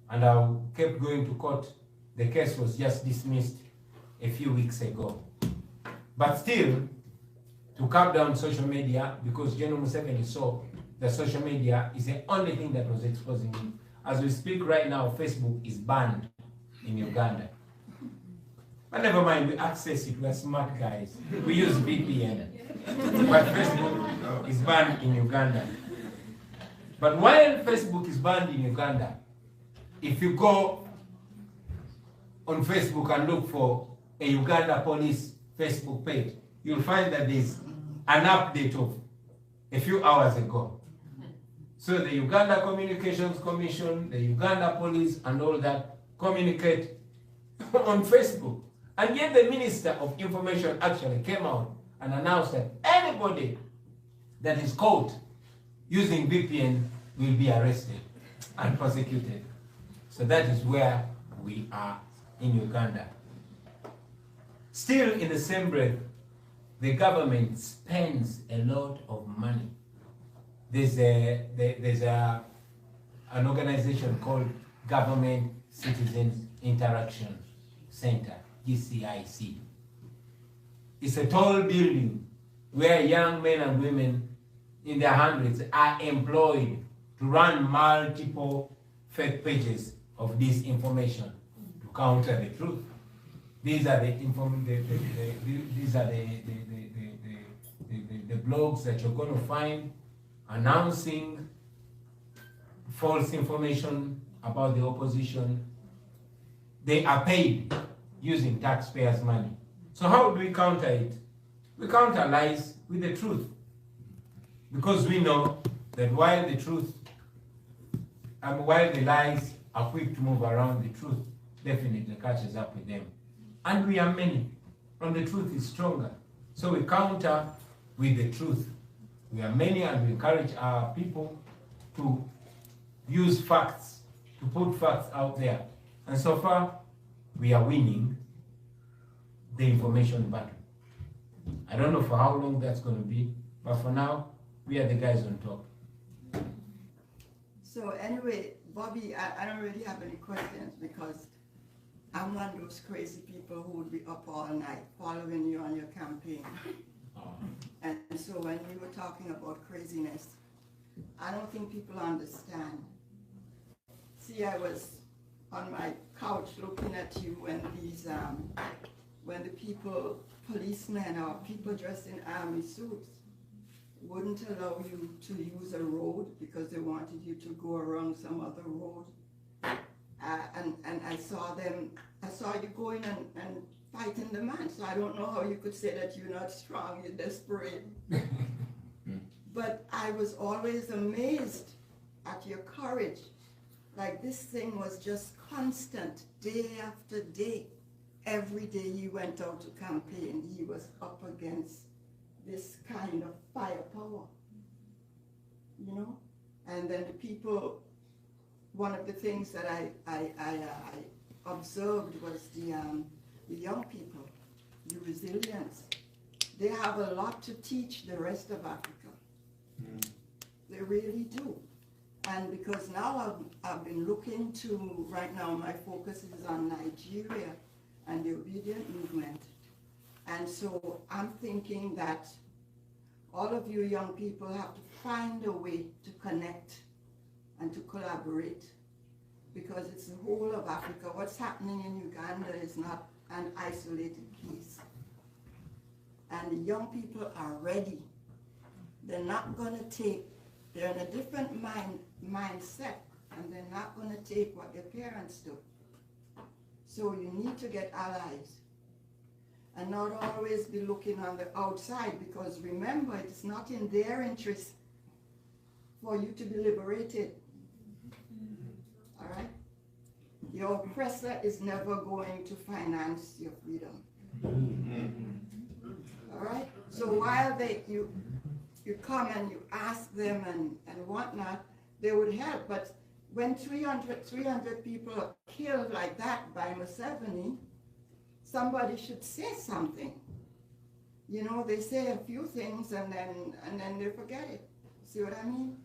and I kept going to court. The case was just dismissed a few weeks ago. But still, to cut down social media, because General Museveni saw that social media is the only thing that was exposing him. As we speak right now, Facebook is banned in Uganda. But never mind, we access it, we're smart guys. We use VPN. But Facebook is banned in Uganda. But while Facebook is banned in Uganda, if you go on Facebook and look for a Uganda police Facebook page, you'll find that there's an update of a few hours ago. So the Uganda Communications Commission, the Uganda police and all that communicate on Facebook. And yet the Minister of Information actually came out and announced that anybody that is caught using VPN will be arrested and prosecuted. So that is where we are in Uganda. Still in the same breath, the government spends a lot of money. There's an organization called Government Citizens Interaction Center, GCIC. It's a tall building where young men and women in their hundreds are employed to run multiple fake pages of disinformation to counter the truth. These are the blogs that you're going to find announcing false information about the opposition. They are paid using taxpayers' money. So how do we counter it? We counter lies with the truth. Because we know that while the lies are quick to move around, the truth definitely catches up with them. And we are many, and the truth is stronger. So we counter with the truth. We are many, and we encourage our people to use facts, to put facts out there. And so far, we are winning the information battle. I don't know for how long that's going to be, but for now, we are the guys on top. So anyway, Bobby, I don't really have any questions because I'm one of those crazy people who would be up all night following you on your campaign. And so when you were talking about craziness, I don't think people understand. See, I was on my couch looking at you when these, when the people, policemen or people dressed in army suits, wouldn't allow you to use a road because they wanted you to go around some other road. And I saw you going and fighting the man. So I don't know how you could say that you're not strong, you're desperate. But I was always amazed at your courage. Like this thing was just constant, day after day. Every day he went out to campaign, he was up against this kind of firepower, you know? And then the people, one of the things that I observed was the young people, the resilience. They have a lot to teach the rest of Africa. They really do. And because now I've been looking to, right now my focus is on Nigeria and the obedient movement. And so I'm thinking that all of you young people have to find a way to connect and to collaborate, because it's the whole of Africa. What's happening in Uganda is not an isolated case. And the young people are ready. They're not going to take, they're in a different mindset, and they're not going to take what their parents do. So you need to get allies. and not always be looking on the outside, because remember, it's not in their interest for you to be liberated. All right? Your oppressor is never going to finance your freedom. All right? So while you come and you ask them and whatnot, they would help. But when 300 people are killed like that by Museveni, somebody should say something. You know, they say a few things and then they forget it. See what I mean?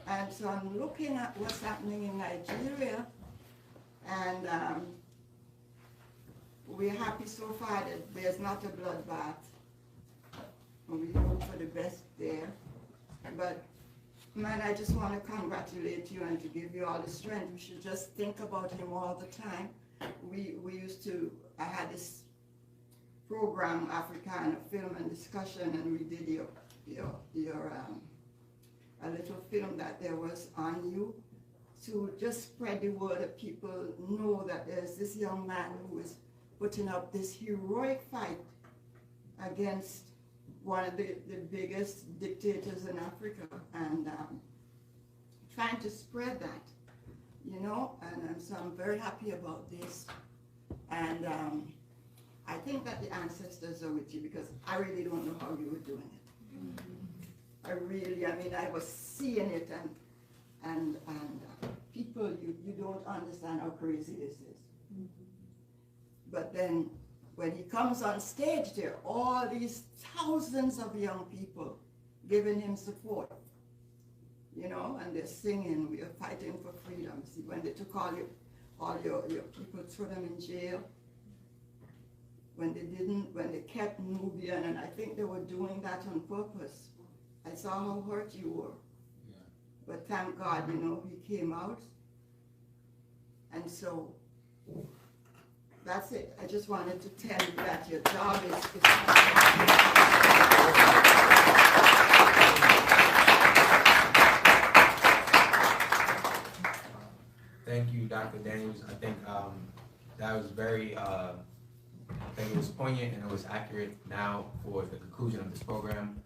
And so I'm looking at what's happening in Nigeria, and we're happy so far that there's not a bloodbath. We hope for the best there. But man, I just want to congratulate you and to give you all the strength. We should just think about him all the time. I had this program, Africana Film and Discussion, and we did a little film that there was on you to just spread the word that people know that there's this young man who is putting up this heroic fight against one of the biggest dictators in Africa, and trying to spread that, you know, and so I'm very happy about this. And I think that the ancestors are with you, because I really don't know how you were doing it. I was seeing it, and people, you don't understand how crazy this is. But then when he comes on stage, there are all these thousands of young people giving him support, you know, and they're singing, we are fighting for freedom. See, when they took all your people, threw them in jail, when they kept Nubian, and I think they were doing that on purpose. I saw how hurt you were. Yeah. But thank God, you know, he came out. And so that's it. I just wanted to tell you that your job is Thank you, Dr. Daniels. I think that was very, I think it was poignant and it was accurate now for the conclusion of this program,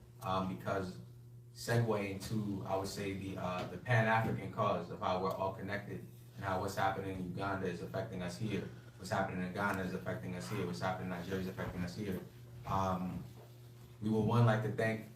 because segueing to, I would say, the Pan-African cause of how we're all connected and how what's happening in Uganda is affecting us here. What's happening in Ghana is affecting us here. What's happening in Nigeria is affecting us here. We would like to thank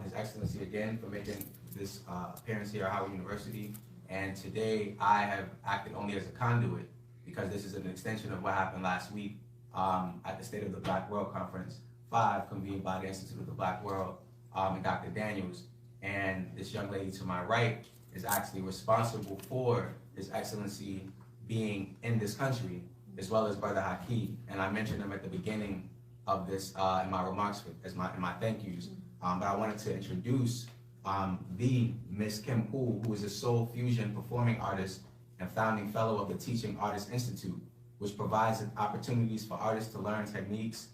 His Excellency again for making this appearance here at Howard University. And today I have acted only as a conduit, because this is an extension of what happened last week at the State of the Black World Conference 5, convened by the Institute of the Black World and Dr. Daniels. And this young lady to my right is actually responsible for His Excellency being in this country, as well as Brother Haki. And I mentioned him at the beginning of this in my remarks, in my thank yous. But I wanted to introduce the Miss Kim Poole, who is a soul fusion performing artist and founding fellow of the Teaching Artists Institute, which provides opportunities for artists to learn techniques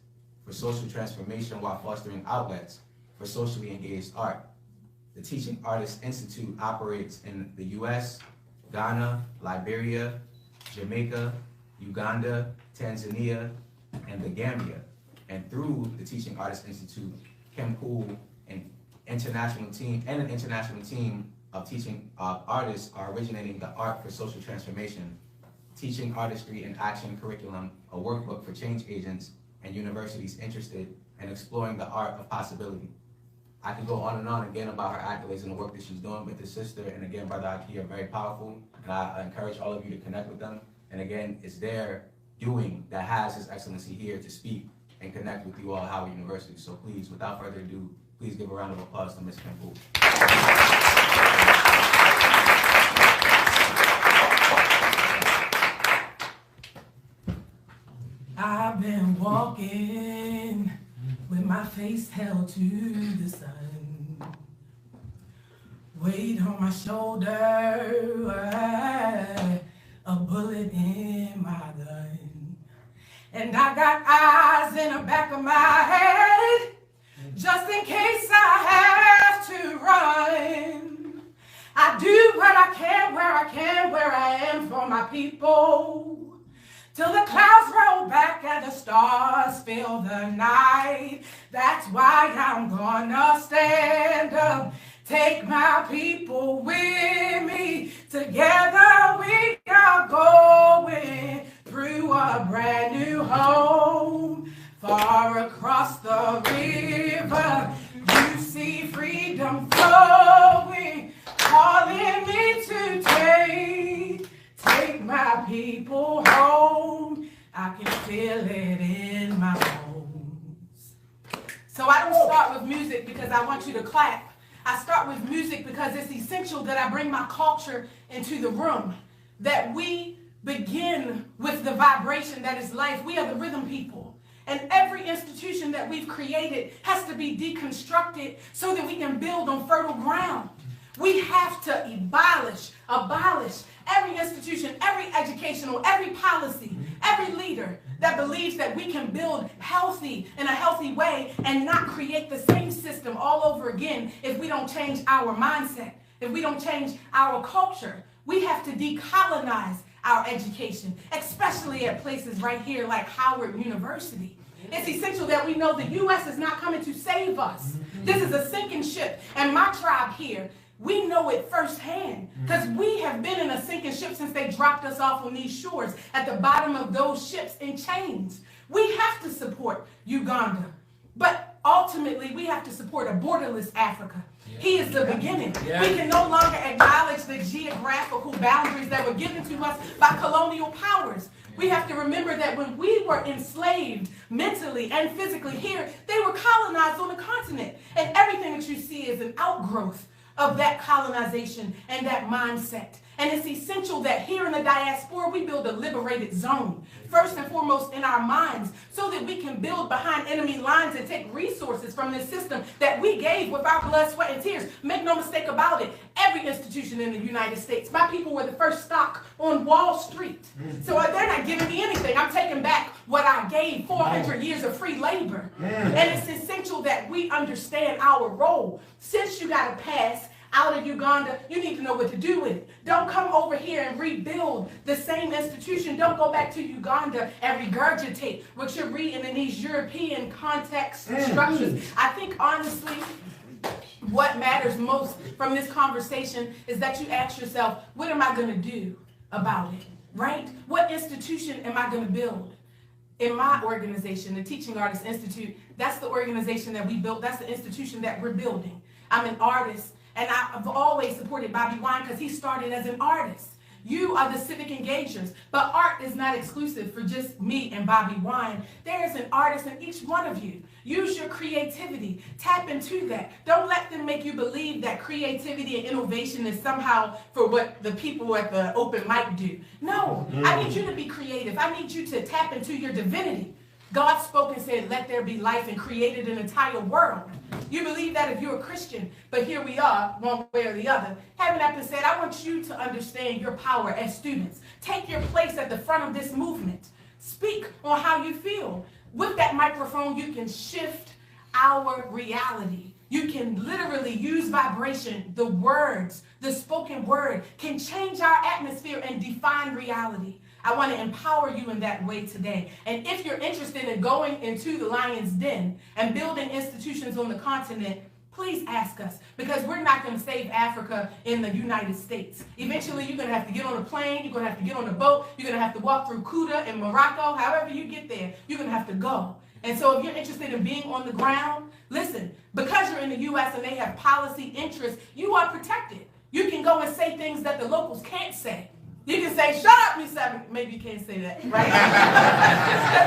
for social transformation while fostering outlets for socially engaged art. The Teaching Artists Institute operates in the US, Ghana, Liberia, Jamaica, Uganda, Tanzania, and the Gambia. And through the Teaching Artists Institute, Kim Poole and an international team of teaching artists are originating the Art for Social Transformation, Teaching Artistry in Action curriculum, a workbook for change agents and universities interested in exploring the art of possibility. I can go on again about her accolades and the work that she's doing, but this sister and again Brother Haki are very powerful, and I encourage all of you to connect with them. And again, it's their doing that has His Excellency here to speak and connect with you all at Howard University. So please, without further ado, please give a round of applause to Ms. Kim Poole. I've been walking with my face held to the sun, weight on my shoulder, a bullet in my gun, and I got eyes in the back of my head, just in case I have to run. I do what I can, where I can, where I am for my people, till the clouds roll back and the stars stars fill the night. That's why I'm gonna stand up. Take my people with me. Together we are going through a brand new home. Far across the river, you see freedom flowing, calling me to take my people home. I can feel it in my bones. So I don't start with music because I want you to clap. I start with music because it's essential that I bring my culture into the room, that we begin with the vibration that is life. We are the rhythm people. And every institution that we've created has to be deconstructed so that we can build on fertile ground. We have to abolish every institution, every educational, every policy, every leader that believes that we can build healthy in a healthy way and not create the same system all over again if we don't change our mindset, if we don't change our culture. We have to decolonize our education, especially at places right here like Howard University. It's essential that we know the U.S. is not coming to save us. This is a sinking ship, and my tribe here, we know it firsthand because we have been in a sinking ship since they dropped us off on these shores at the bottom of those ships in chains. We have to support Uganda, but ultimately we have to support a borderless Africa. He is the beginning. We can no longer acknowledge the geographical boundaries that were given to us by colonial powers. We have to remember that when we were enslaved mentally and physically here, they were colonized on the continent. And everything that you see is an outgrowth of that colonization and that mindset. And it's essential that here in the diaspora, we build a liberated zone, first and foremost in our minds, so that we can build behind enemy lines and take resources from this system that we gave with our blood, sweat, and tears. Make no mistake about it, every institution in the United States, my people were the first stock on Wall Street. So they're not giving me anything. I'm taking back what I gave, 400 years of free labor. And it's essential that we understand our role. Since you got to pass out of Uganda, you need to know what to do with it. Don't come over here and rebuild the same institution. Don't go back to Uganda and regurgitate what you're reading in these European contexts and structures. I think honestly, what matters most from this conversation is that you ask yourself, what am I going to do about it, right? What institution am I going to build? In my organization, the Teaching Artists Institute, that's the organization that we built. That's the institution that we're building. I'm an artist. And I've always supported Bobby Wine because he started as an artist. You are the civic engagers, but art is not exclusive for just me and Bobby Wine. There is an artist in each one of you. Use your creativity. Tap into that. Don't let them make you believe that creativity and innovation is somehow for what the people at the open mic do. No, I need you to be creative. I need you to tap into your divinity. God spoke and said, let there be life, and created an entire world. You believe that if you're a Christian, but here we are, one way or the other. Having that been said, I want you to understand your power as students. Take your place at the front of this movement. Speak on how you feel. With that microphone, you can shift our reality. You can literally use vibration. The words, the spoken word can change our atmosphere and define reality. I want to empower you in that way today. And if you're interested in going into the Lion's Den and building institutions on the continent, please ask us, because we're not going to save Africa in the United States. Eventually, you're going to have to get on a plane, you're going to have to get on a boat, you're going to have to walk through Kuta in Morocco, however you get there, you're going to have to go. And so if you're interested in being on the ground, listen, because you're in the U.S. and they have policy interests, you are protected. You can go and say things that the locals can't say. You can say, shut up, Museveni. Maybe you can't say that, right?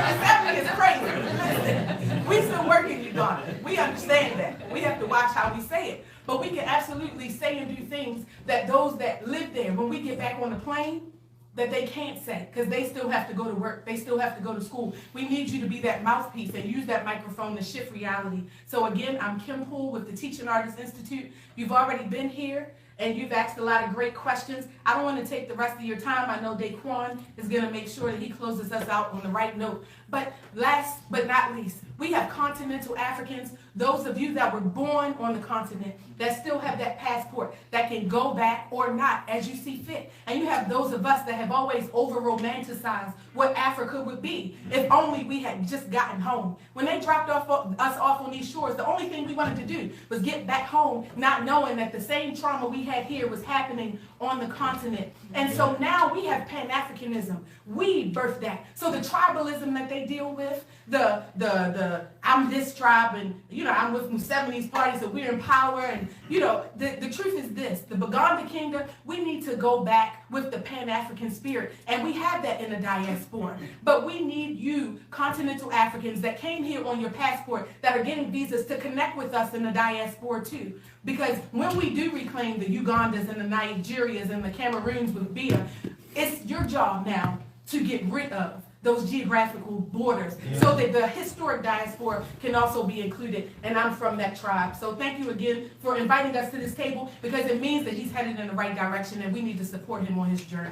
Museveni is crazy. Listen, we still work in Uganda. We understand that. We have to watch how we say it. But we can absolutely say and do things that those that live there, when we get back on the plane, that they can't say, because they still have to go to work. They still have to go to school. We need you to be that mouthpiece and use that microphone to shift reality. So again, I'm Kim Poole with the Teaching Artists Institute. You've already been here. and you've asked a lot of great questions. I don't want to take the rest of your time. I know Daquan is going to make sure that he closes us out on the right note. But last but not least, we have continental Africans, those of you that were born on the continent, that still have that passport, that can go back or not as you see fit. And you have those of us that have always over-romanticized what Africa would be if only we had just gotten home. When they dropped us off on these shores, the only thing we wanted to do was get back home, not knowing that the same trauma we had here was happening on the continent. And so now we have Pan-Africanism. We birthed that. So the tribalism that they deal with, the I'm this tribe and, you know, I'm with Museveni's party, so we're in power. And, you know, the truth is this. The Baganda Kingdom, we need to go back with the Pan-African spirit. And we have that in the diaspora. But we need you, continental Africans that came here on your passport, that are getting visas, to connect with us in the diaspora too. Because when we do reclaim the Ugandas and the Nigerias and the Cameroons with BIA, it's your job now to get rid of those geographical borders, so that the historic diaspora can also be included, and I'm from that tribe. So thank you again for inviting us to this table, because it means that he's headed in the right direction and we need to support him on his journey.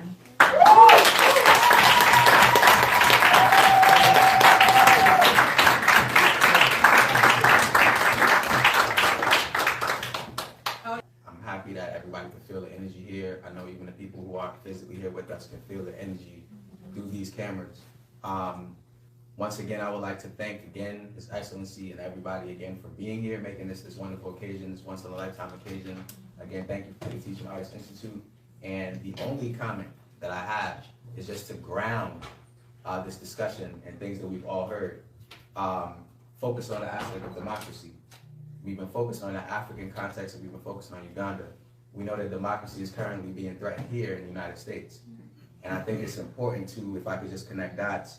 I'm happy that everybody can feel the energy here. I know even the people who aren't physically here with us can feel the energy through these cameras. Once again, I would like to thank again His Excellency and everybody again for being here, making this wonderful occasion, this once in a lifetime occasion. Again, thank you for the Teaching Arts Institute. And the only comment that I have is just to ground this discussion and things that we've all heard. Focus on the aspect of democracy. We've been focused on the African context and we've been focused on Uganda. We know that democracy is currently being threatened here in the United States. And I think it's important to, if I could just connect dots,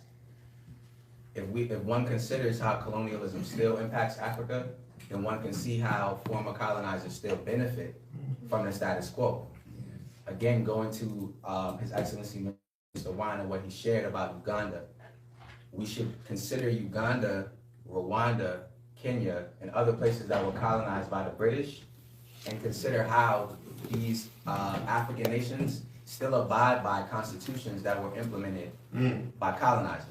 if one considers how colonialism still impacts Africa, then one can see how former colonizers still benefit from the status quo. Again, going to His Excellency Mr. Wine and what he shared about Uganda, we should consider Uganda, Rwanda, Kenya, and other places that were colonized by the British, and consider how these African nations still abide by constitutions that were implemented by colonizers.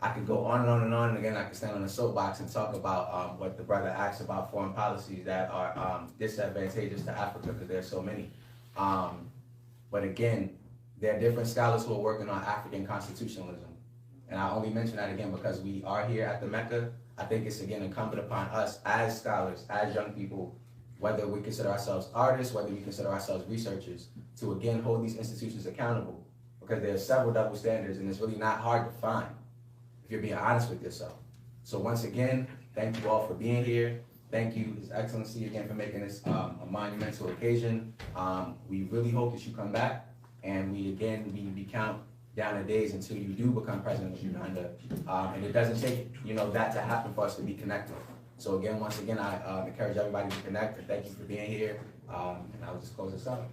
I could go on and on and on, and again, I could stand on a soapbox and talk about what the brother asked about foreign policies that are disadvantageous to Africa, because there are so many. But again, there are different scholars who are working on African constitutionalism. And I only mention that again because we are here at the Mecca. I think it's again incumbent upon us as scholars, as young people, whether we consider ourselves artists, whether we consider ourselves researchers, to again hold these institutions accountable, because there are several double standards and it's really not hard to find if you're being honest with yourself. So once again, thank you all for being here. Thank you, His Excellency, again for making this a monumental occasion. We really hope that you come back, and we count down the days until you do become president of Uganda. And it doesn't take that to happen for us to be connected. So again, once again, I encourage everybody to connect, and thank you for being here. And I'll just close this up.